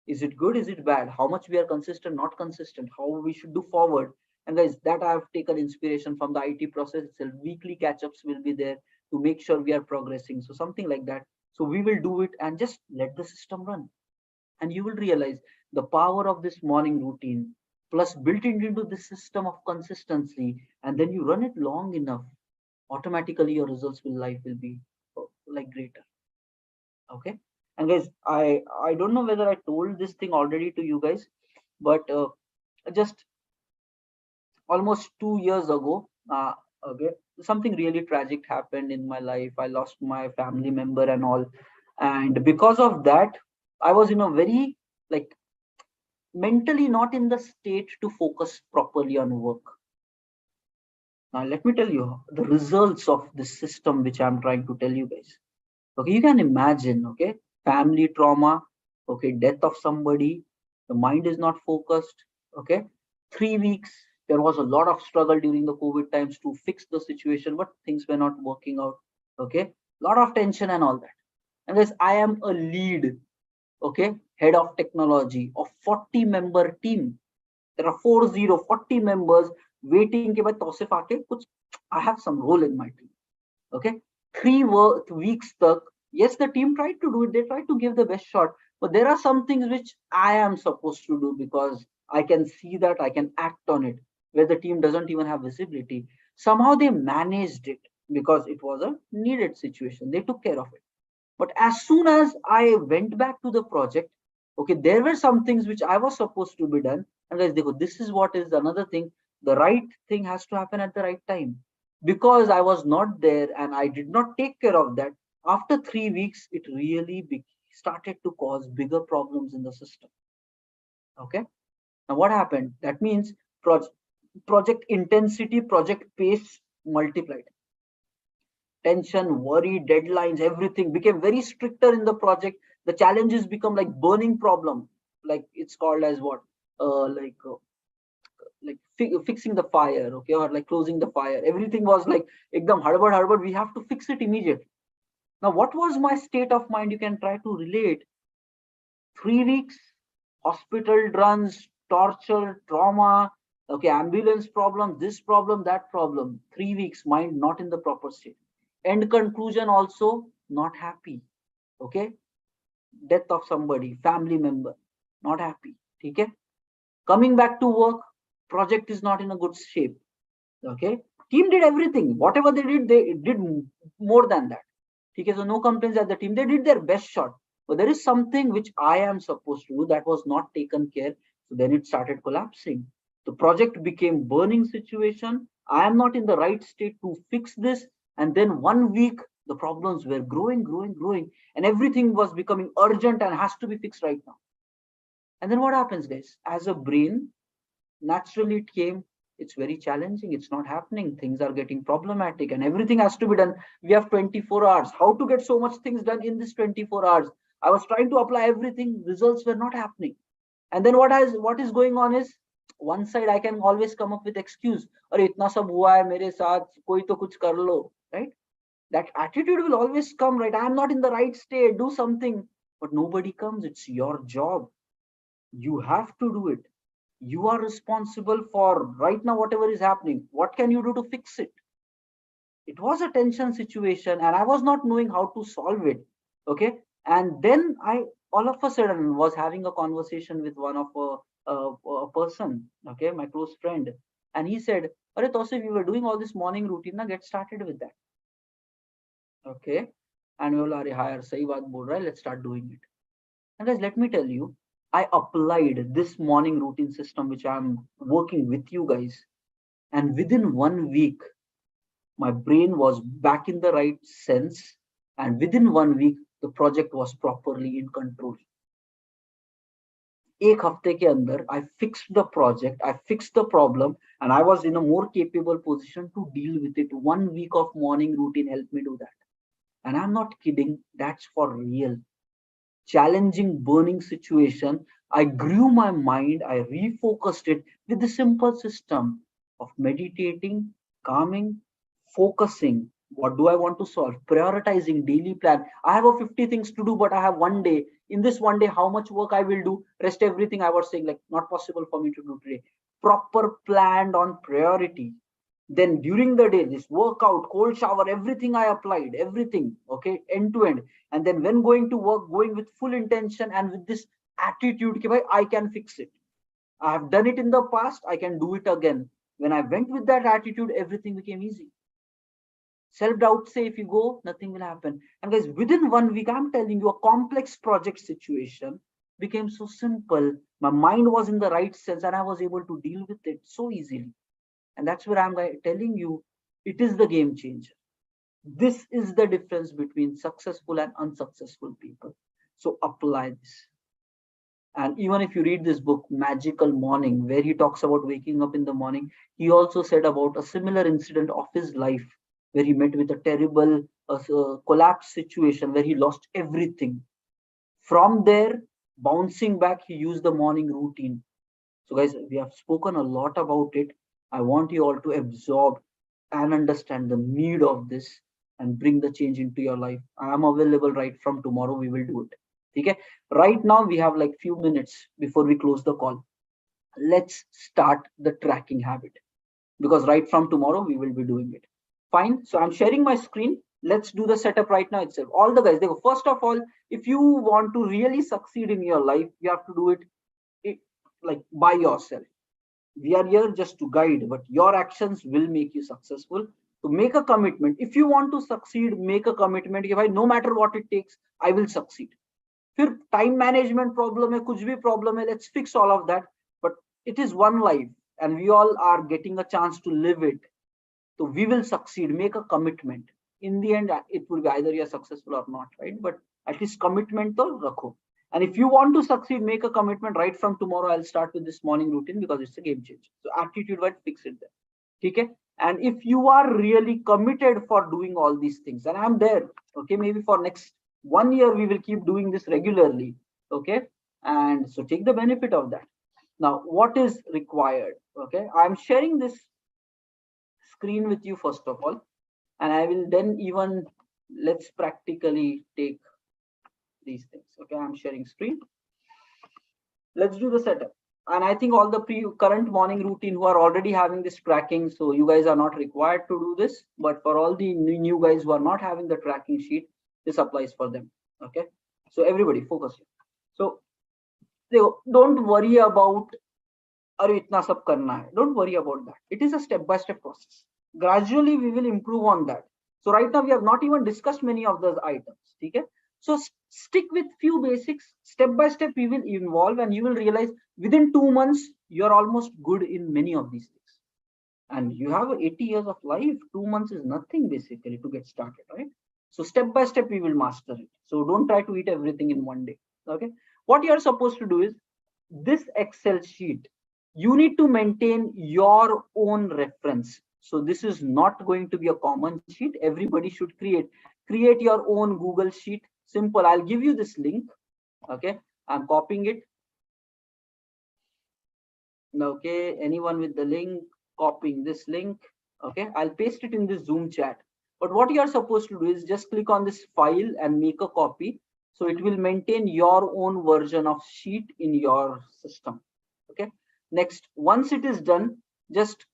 Is it good? Is it bad? How much we are consistent, not consistent? How we should do forward? And guys, that I have taken inspiration from the IT process itself. Weekly catch-ups will be there to make sure we are progressing. So something like that. So we will do it and just let the system run. And you will realize the power of this morning routine plus built into the system of consistency. And then you run it long enough, automatically your results will life will be like greater. Okay. And guys, I don't know whether I told this thing already to you guys, but just almost 2 years ago, okay, something really tragic happened in my life. I lost my family member and all, and because of that, I was in a very, like, mentally not in the state to focus properly on work. Now let me tell you the results of this system which I'm trying to tell you guys. Okay, you can imagine, okay, family trauma, okay, death of somebody, the mind is not focused, okay, 3 weeks, There was a lot of struggle during the COVID times to fix the situation, but things were not working out. Okay, lot of tension and all that. And guys, I am a lead, okay, head of technology of 40-member team. There are 40 members waiting ke bhai tausif aake kuch, I have some role in my team. Okay, 3 weeks stuck. Yes, the team tried to do it, they tried to give the best shot, but there are some things which I am supposed to do because I can see that I can act on it, where the team doesn't even have visibility. Somehow they managed it because it was a needed situation, they took care of it. But as soon as I went back to the project, okay, there were some things which I was supposed to be done. And guys, this is what is another thing. The right thing has to happen at the right time. Because I was not there and I did not take care of that, after 3 weeks, it really started to cause bigger problems in the system. Okay. Now what happened? That means project intensity, project pace multiplied. Tension, worry, deadlines, everything became very stricter in the project. The challenges become like burning problem, like it's called as what, fixing the fire, okay, or like closing the fire. Everything was like ekdam harbad harbad. We have to fix it immediately. Now, what was my state of mind? You can try to relate. 3 weeks, hospital runs, torture, trauma, okay, ambulance problem, this problem, that problem. 3 weeks, mind not in the proper state. End conclusion also not happy. Okay, death of somebody, family member, not happy. Okay, coming back to work, project is not in a good shape. Okay, team did everything, whatever they did more than that. Okay, so no complaints at the team, they did their best shot, but there is something which I am supposed to do that was not taken care. So then it started collapsing. The project became burning situation. I am not in the right state to fix this. And then 1 week, the problems were growing, and everything was becoming urgent and has to be fixed right now. And then what happens, guys? As a brain, naturally it came, it's very challenging, it's not happening, things are getting problematic, and everything has to be done. We have 24 hours. How to get so much things done in this 24 hours? I was trying to apply everything, results were not happening. And then what is going on is, one side I can always come up with excuse, अरे इतना सब हुआ है मेरे साथ, कोई तो कुछ कर लो, right? That attitude will always come, right? I am not in the right state, do something. But nobody comes, it's your job, you have to do it. You are responsible for right now whatever is happening. What can you do to fix it? It was a tension situation and I was not knowing how to solve it. Okay, and then I all of a sudden was having a conversation with one of a person, okay, my close friend, and he said, "Are Tosif, we were doing all this morning routine, now get started with that." Okay, and we will, "Are higher, sahi baat bol raha hai, let's start doing it." And guys, let me tell you, I applied this morning routine system which I'm working with you guys, and within 1 week, my brain was back in the right sense, and within 1 week, the project was properly in control. एक हफ्ते के अंदर I fixed the project, I fixed the problem, and I was in a more capable position to deal with it. 1 week of morning routine helped me do that. And I'm not kidding, that's for real. Challenging, burning situation, I grew my mind, I refocused it with the simple system of meditating, calming, focusing. What do I want to solve? Prioritizing, daily plan. I have a 50 things to do, but I have one day. In this one day, how much work I will do? Rest everything I was saying, like not possible for me to do today. Proper planned on priority. Then during the day, this workout, cold shower, everything I applied, everything, okay, end to end. And then when going to work, going with full intention and with this attitude, I can fix it. I have done it in the past, I can do it again. When I went with that attitude, everything became easy. Self-doubt say if you go, nothing will happen. And guys, within 1 week, I'm telling you, a complex project situation became so simple. My mind was in the right sense and I was able to deal with it so easily. And that's where I'm telling you, it is the game changer. This is the difference between successful and unsuccessful people. So apply this. And even if you read this book, Magical Morning, where he talks about waking up in the morning, he also said about a similar incident of his life where he met with a terrible collapse situation where he lost everything. From there, bouncing back, he used the morning routine. So guys, we have spoken a lot about it. I want you all to absorb and understand the need of this and bring the change into your life. I am available right from tomorrow. We will do it. Okay. Right now we have like few minutes before we close the call. Let's start the tracking habit, because right from tomorrow we will be doing it. Fine. So I'm sharing my screen. Let's do the setup right now itself. All the guys, they go. First of all, if you want to really succeed in your life, you have to do it like by yourself. We are here just to guide, but your actions will make you successful. To make a commitment, if you want to succeed, make a commitment. If I, no matter what it takes, I will succeed. फिर time management problem है, कुछ भी problem है, let's fix all of that. But it is one life, and we all are getting a chance to live it. So we will succeed. Make a commitment. In the end, it will be either you're successful or not, right? But at least commitment to rakho. And if you want to succeed, make a commitment right from tomorrow. I'll start with this morning routine because it's a game changer. So attitude wise, fix it there. Okay. And if you are really committed for doing all these things, and I'm there, okay, maybe for next 1 year, we will keep doing this regularly. Okay. And so take the benefit of that. Now, what is required? Okay. I'm sharing this screen with you first of all, and I will then even let's practically take these things. Okay, I'm sharing screen. Let's do the setup. And I think all the current morning routine who are already having this tracking, so you guys are not required to do this, but for all the new guys who are not having the tracking sheet, this applies for them. Okay, so everybody focus here. So don't worry about itna sab karna hai. Don't worry about that. It is a step-by-step process. Gradually we will improve on that. So right now we have not even discussed many of those items. Okay, so stick with few basics. Step by step we will evolve, and you will realize within 2 months you're almost good in many of these things. And you have 80 years of life. 2 months is nothing basically to get started, right? So step by step we will master it. So don't try to eat everything in one day. Okay, what you're supposed to do is this Excel sheet, you need to maintain your own reference. So this is not going to be a common sheet. Everybody should create your own Google sheet. Simple. I'll give you this link. Okay, I'm copying it. Okay, anyone with the link, copying this link. Okay, I'll paste it in this Zoom chat. But what you are supposed to do is just click on this file and make a copy. So it will maintain your own version of sheet in your system. Okay. Next, once it is done, just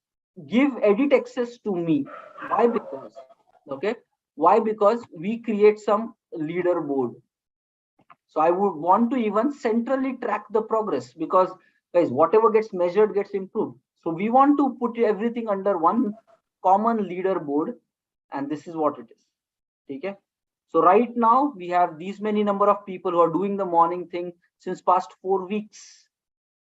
give edit access to me. Why? Because, okay, why? Because we create some leaderboard. So I would want to even centrally track the progress, because guys, whatever gets measured gets improved. So we want to put everything under one common leaderboard, and this is what it is. Okay. So right now we have these many number of people who are doing the morning thing since past 4 weeks.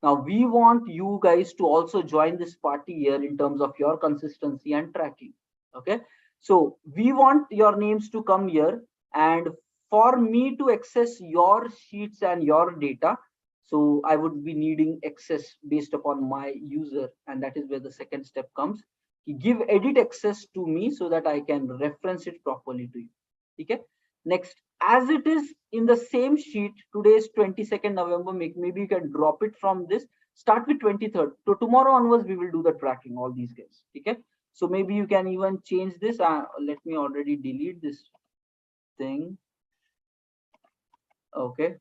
Now we want you guys to also join this party here in terms of your consistency and tracking. Okay, so we want your names to come here, and for me to access your sheets and your data, so I would be needing access based upon my user, and that is where the second step comes. You give edit access to me so that I can reference it properly to you. Okay. Next, as it is in the same sheet, today is 22nd November, maybe you can drop it from this, start with 23rd. So tomorrow onwards, we will do the tracking, all these guys. Okay. So maybe you can even change this. Let me already delete this thing. Okay.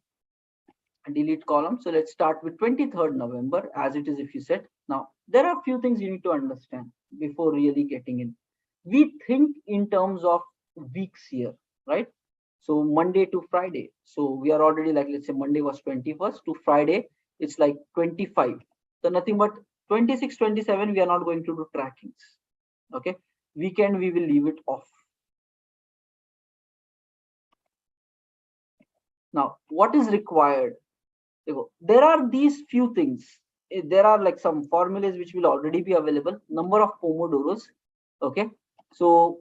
Delete column. So let's start with 23rd November as it is if you set. Now, there are a few things you need to understand before really getting in. We think in terms of weeks here, right? So Monday to Friday. So we are already like, let's say Monday was 21st to Friday, it's like 25. So nothing but 26, 27, we are not going to do trackings. Okay. Weekend, we will leave it off. Now, what is required? There are these few things. There are like some formulas which will already be available. Number of Pomodoros. Okay. So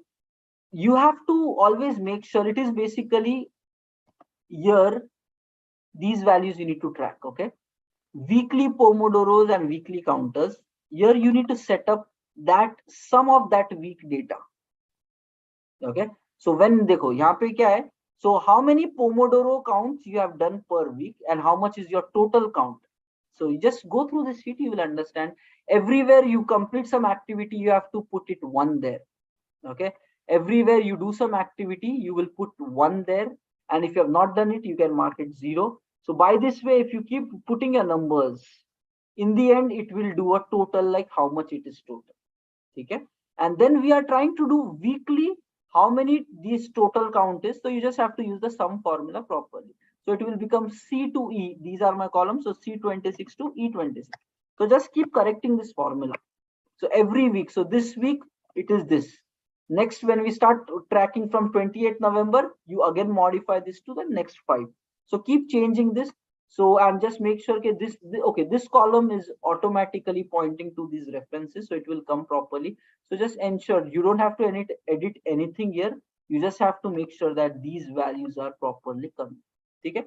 you have to always make sure it is basically here, these values you need to track. Okay, weekly Pomodoros and weekly counters. Here you need to set up that sum of that week data. Okay, so when dekho yahan pe kya hai, so how many Pomodoro counts you have done per week and how much is your total count. So you just go through this sheet, you will understand. Everywhere you complete some activity, you have to put it one there. Okay, everywhere you do some activity, you will put one there, and if you have not done it, you can mark it 0. So by this way, if you keep putting your numbers, in the end it will do a total, like how much it is total. Okay, and then we are trying to do weekly, how many this total count is. So you just have to use the sum formula properly. So it will become C to E. These are my columns, so C26 to E26. So just keep correcting this formula. So every week, so this week it is this. Next, when we start tracking from 28th November, you again modify this to the next 5. So keep changing this. So, and just make sure okay, this column is automatically pointing to these references, so it will come properly. So just ensure you don't have to edit anything here. You just have to make sure that these values are properly coming. Okay,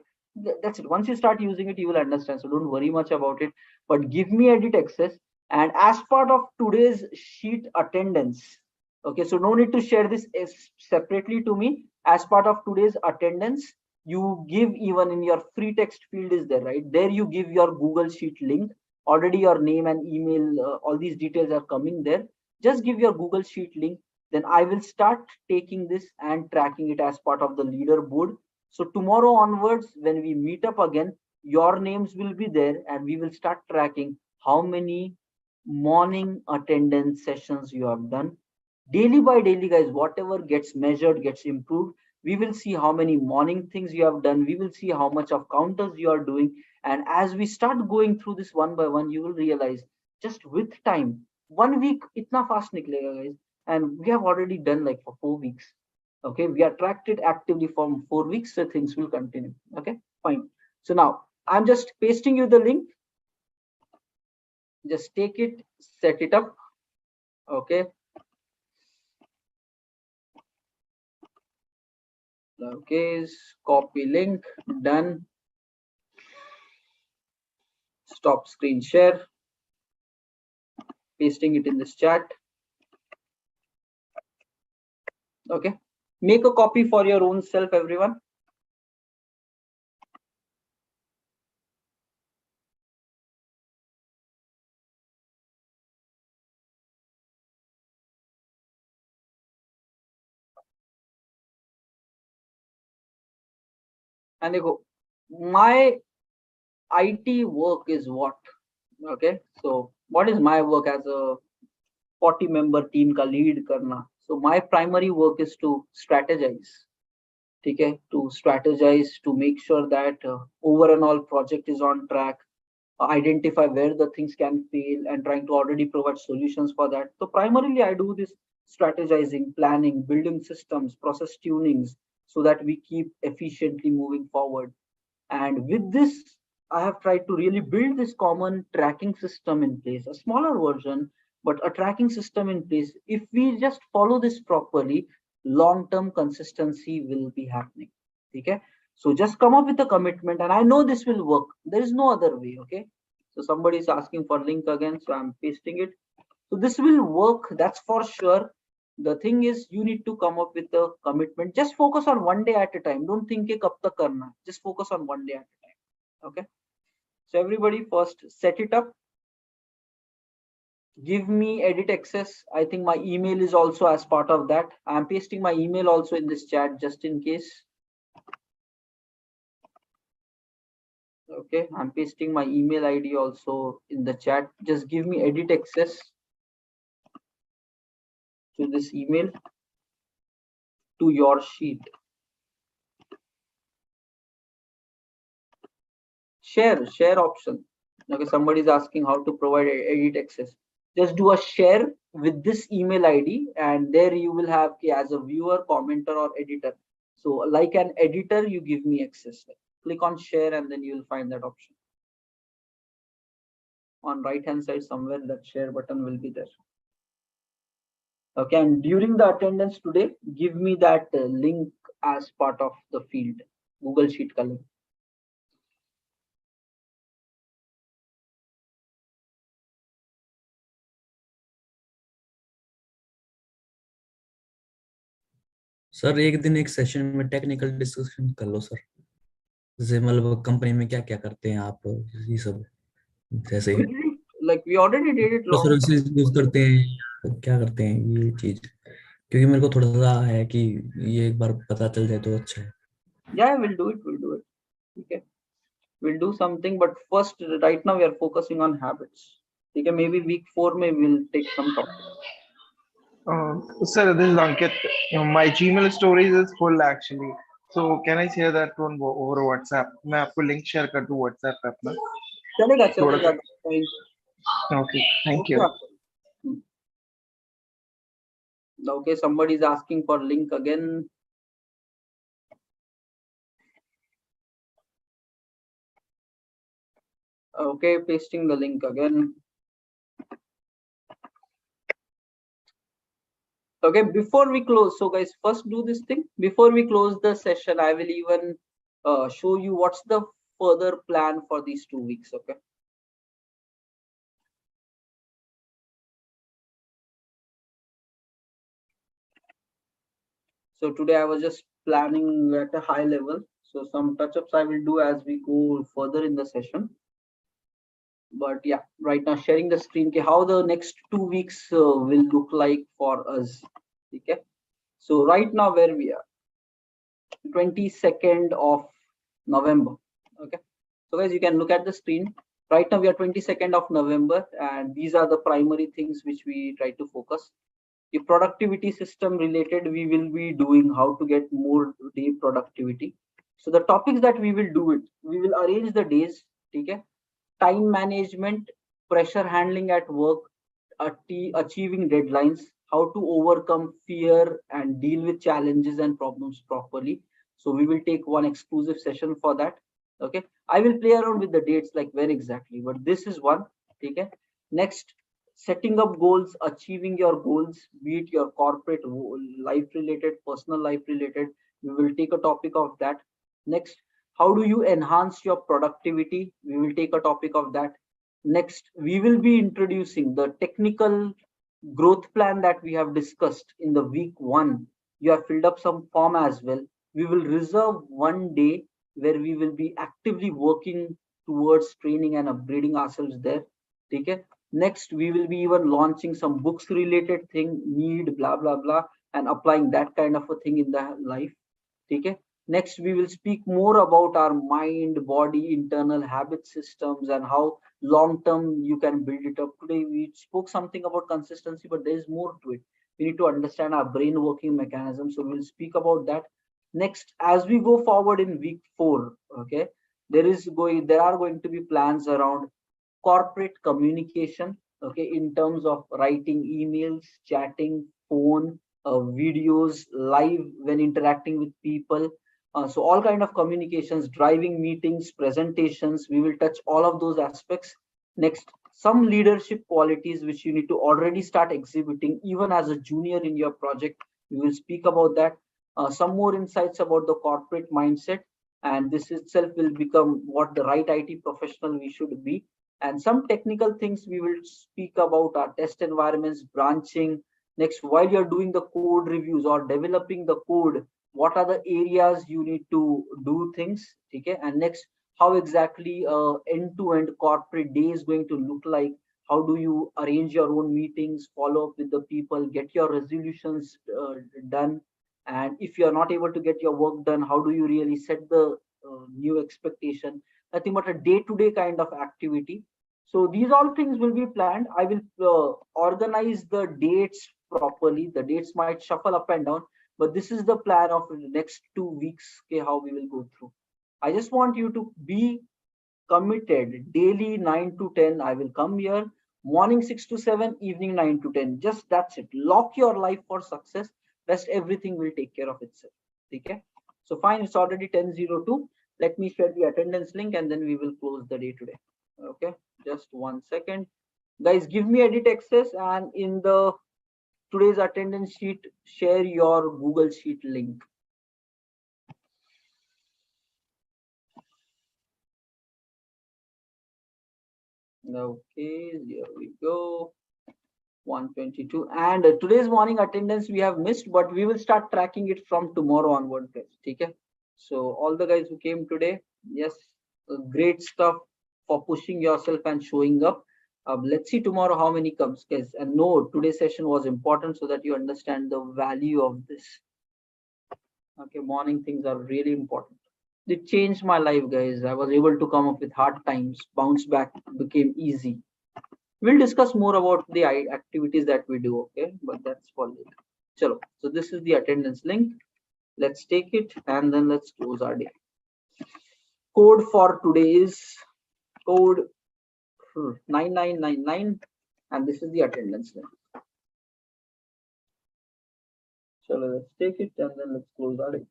that's it. Once you start using it, you will understand. So don't worry much about it. But give me edit access. And as part of today's sheet attendance, okay, so no need to share this separately to me. As part of today's attendance, you give, even in your free text field is there, right there, you give your Google Sheet link. Already your name and email, all these details are coming there. Just give your Google Sheet link, then I will start taking this and tracking it as part of the leaderboard. So tomorrow onwards, when we meet up again, your names will be there, and we will start tracking how many morning attendance sessions you have done. Daily by daily, guys, whatever gets measured gets improved. We will see how many morning things you have done. We will see how much of counters you are doing. And as we start going through this one by one, you will realize just with time, 1 week itna fast niklega, guys. And we have already done like for 4 weeks. Okay, we are tracked it actively for 4 weeks, so things will continue. Okay, fine. So now I'm just pasting you the link. Just take it, set it up. Okay, okay, copy link, done. Stop screen share, pasting it in this chat. Okay, make a copy for your own self, everyone. And they go, my IT work is what? Okay, so what is my work as a 40-member team ka lead karna? So my primary work is to strategize. Okay, to strategize, to make sure that over and all project is on track, identify where the things can fail, and trying to already provide solutions for that. So primarily I do this strategizing, planning, building systems, process tunings, so that we keep efficiently moving forward. And with this, I have tried to really build this common tracking system in place, a smaller version, but a tracking system in place. If we just follow this properly, long-term consistency will be happening. Okay. So just come up with a commitment, and I know this will work. There is no other way. Okay. So somebody is asking for link again, so I'm pasting it. So this will work, that's for sure. The thing is, you need to come up with a commitment. Just focus on one day at a time. Don't think ke kab tak karna. Just focus on one day at a time. Okay. So everybody, first set it up. Give me edit access. I think my email is also as part of that. I'm pasting my email also in this chat just in case. Okay, I'm pasting my email ID also in the chat. Just give me edit access to this email, to your sheet. Share option. Okay, somebody is asking how to provide edit access. Just do a share with this email ID, and there you will have as a viewer, commenter, or editor. So like an editor, you give me access. Click on share, and then you will find that option. On right hand side somewhere, that share button will be there. Okay, and during the attendance today, give me that link as part of the field, Google Sheet column. Sir एक दिन एक session में technical discussion कर लो sir, जैसे मतलब company में क्या क्या करते हैं आप, ये सब जैसे Like we already did it long time services use ago. करते हैं या क्या करते हैं ये चीज, क्योंकि मेरे को थोड़ा सा है कि ये एक बार पता चल जाए तो अच्छा है. Yeah, we'll do it. We'll do it. Okay. We'll do something, but first, right now we are focusing on habits. Okay, maybe week 4 may we'll take some topics. Sir, this is Ankit. My Gmail stories is full actually. So can I share that one over WhatsApp? मैं आपको link share कर दूँ WhatsApp पे अपना. चलेगा थोड़ा चलेगा. सा. That's fine. Okay, thank Okay. you. Hmm. Okay, somebody is asking for link again. Okay, pasting the link again. Okay, before we close, so guys, first do this thing. Before we close the session, I will even show you what's the further plan for these 2 weeks. Okay. So today I was just planning at a high level. So some touch-ups I will do as we go further in the session. But yeah, right now sharing the screen, okay, how the next 2 weeks will look like for us. Okay. So right now where we are, 22nd of November. Okay. So guys, you can look at the screen. Right now we are 22nd of November, and these are the primary things which we try to focus. The productivity system related, we will be doing how to get more day productivity. So the topics that we will do it, we will arrange the days. Okay. Time management, pressure handling at work, achieving deadlines, how to overcome fear and deal with challenges and problems properly. So we will take one exclusive session for that. Okay, I will play around with the dates like where exactly, but this is one. Okay, next, setting up goals, achieving your goals, be it your corporate life related, personal life related. We will take a topic of that. Next, how do you enhance your productivity? We will take a topic of that. Next, we will be introducing the technical growth plan that we have discussed in the week 1. You have filled up some form as well. We will reserve one day where we will be actively working towards training and upgrading ourselves there. Okay. Next, we will be even launching some books related thing, need blah blah blah, and applying that kind of a thing in the life. Okay. Next, we will speak more about our mind, body, internal habit systems, and how long term you can build it up. Today, we spoke something about consistency, but there is more to it. We need to understand our brain working mechanism. So, we'll speak about that. Next, as we go forward in week 4, okay, there are going to be plans around corporate communication, okay, in terms of writing emails, chatting, phone, videos, live when interacting with people. So all kind of communications, driving meetings, presentations, we will touch all of those aspects. Next, some leadership qualities which you need to already start exhibiting even as a junior in your project. We will speak about that. Some more insights about the corporate mindset, and this itself will become what the right IT professional we should be. And some technical things we will speak about our test environments, branching. Next, while you're doing the code reviews or developing the code, what are the areas you need to do things? Okay. And next, how exactly end-to-end corporate day is going to look like. How do you arrange your own meetings, follow up with the people, get your resolutions done? And if you're not able to get your work done, how do you really set the new expectation? Nothing but a day-to-day kind of activity. So these all things will be planned. I will organize the dates properly. The dates might shuffle up and down, but this is the plan of the next 2 weeks. Okay, how we will go through. I just want you to be committed. Daily 9 to 10, I will come here. Morning 6 to 7, evening 9 to 10. Just that's it. Lock your life for success. Rest everything will take care of itself. Okay. So fine. It's already 10:02. Let me share the attendance link and then we will close the day today. Okay, just 1 second. Guys, give me edit access, and in the today's attendance sheet, share your Google Sheet link. Okay, here we go. 122. And today's morning attendance we have missed, but we will start tracking it from tomorrow onward. Okay. So all the guys who came today, yes, great stuff. for pushing yourself and showing up. Let's see tomorrow how many comes, guys. And no, today's session was important so that you understand the value of this. Okay, morning things are really important. It changed my life, guys. I was able to come up with hard times, bounce back, became easy. We'll discuss more about the activities that we do, okay? But that's for later. Chalo. So this is the attendance link. Let's take it and then let's close our day. Code for today is code 9999, and this is the attendance link. Chalo, let's take it and then let's close our day.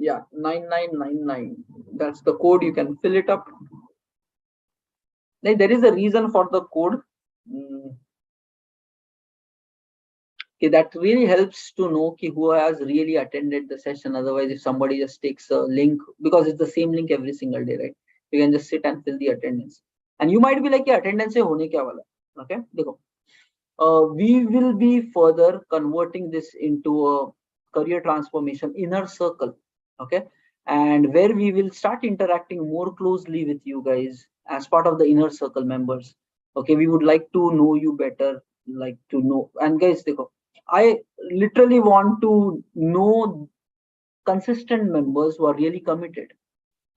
Yeah, 9999. That's the code. You can fill it up. Like, there is a reason for the code. Okay, that really helps to know who has really attended the session. Otherwise, if somebody just takes a link, because it's the same link every single day, right? You can just sit and fill the attendance. And you might be like, attendance se hone kya wala? Okay, dekho. We will be further converting this into a career transformation inner circle. Okay, and where we will start interacting more closely with you guys as part of the inner circle members. Okay, we would like to know you better, like to know. And guys, dekho, I literally want to know consistent members who are really committed.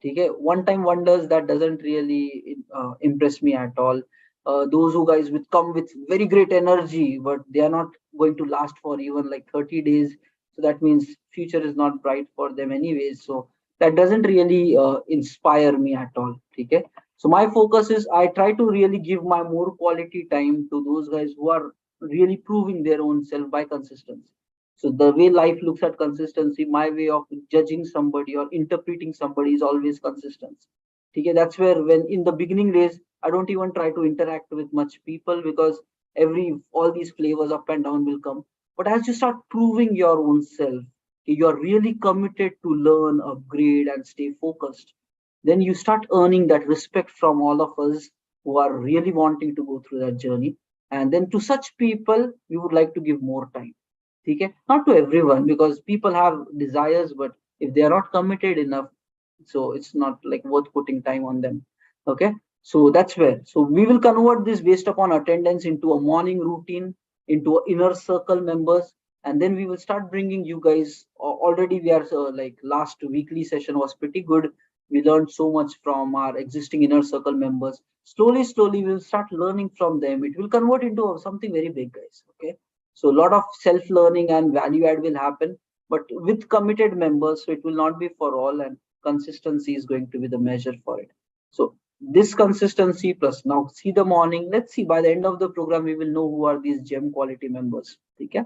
Okay, one time wonders, that doesn't really impress me at all. Those who guys with come with very great energy, but they are not going to last for even like 30 days. So that means future is not bright for them anyways. So that doesn't really inspire me at all. Okay, so my focus is I try to really give my more quality time to those guys who are really proving their own self by consistency. So the way life looks at consistency, my way of judging somebody or interpreting somebody is always consistency. Okay, that's where when in the beginning days, I don't even try to interact with much people because all these flavors up and down will come. But as you start proving your own self, you're really committed to learn, upgrade, and stay focused, then you start earning that respect from all of us who are really wanting to go through that journey. And then to such people, we would like to give more time. Okay, not to everyone, because people have desires, but if they are not committed enough, so it's not like worth putting time on them. Okay, so that's where, so we will convert this based upon attendance into a morning routine, into a inner circle members, and then we will start bringing you guys. Already we are like last weekly session was pretty good. We learned so much from our existing inner circle members. Slowly we'll start learning from them. It will convert into something very big, guys. Okay, so a lot of self-learning and value add will happen, but with committed members, so it will not be for all, and consistency is going to be the measure for it. So this consistency plus now see the morning. Let's see, by the end of the program, we will know who are these gem quality members. Okay,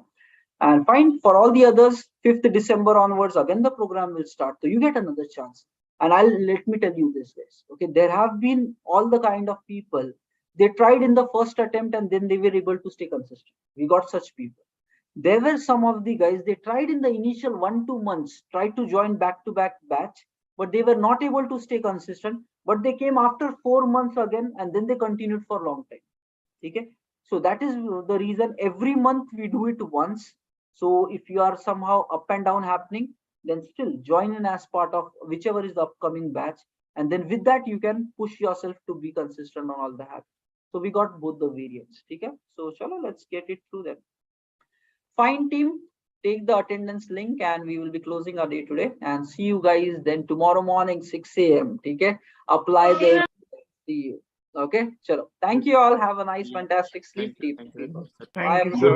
and fine, for all the others, 5th December onwards, again the program will start. So you get another chance. And let me tell you this, guys. Okay, there have been all the kind of people. They tried in the first attempt and then they were able to stay consistent. We got such people. There were some of the guys, they tried in the initial 1-2 months, tried to join back-to-back batch, but they were not able to stay consistent. But they came after 4 months again, and then they continued for a long time. Okay, so that is the reason every month we do it once. So if you are somehow up and down happening, then still join in as part of whichever is the upcoming batch, and then with that you can push yourself to be consistent on all the habits. So we got both the variants. Okay, so chalo, let's get it through them. Fine team, take the attendance link and we will be closing our day today, and see you guys then tomorrow morning 6 a.m. Okay, apply the see you. Okay, chalo, thank you all, have a nice fantastic sleep. Thank you, sir.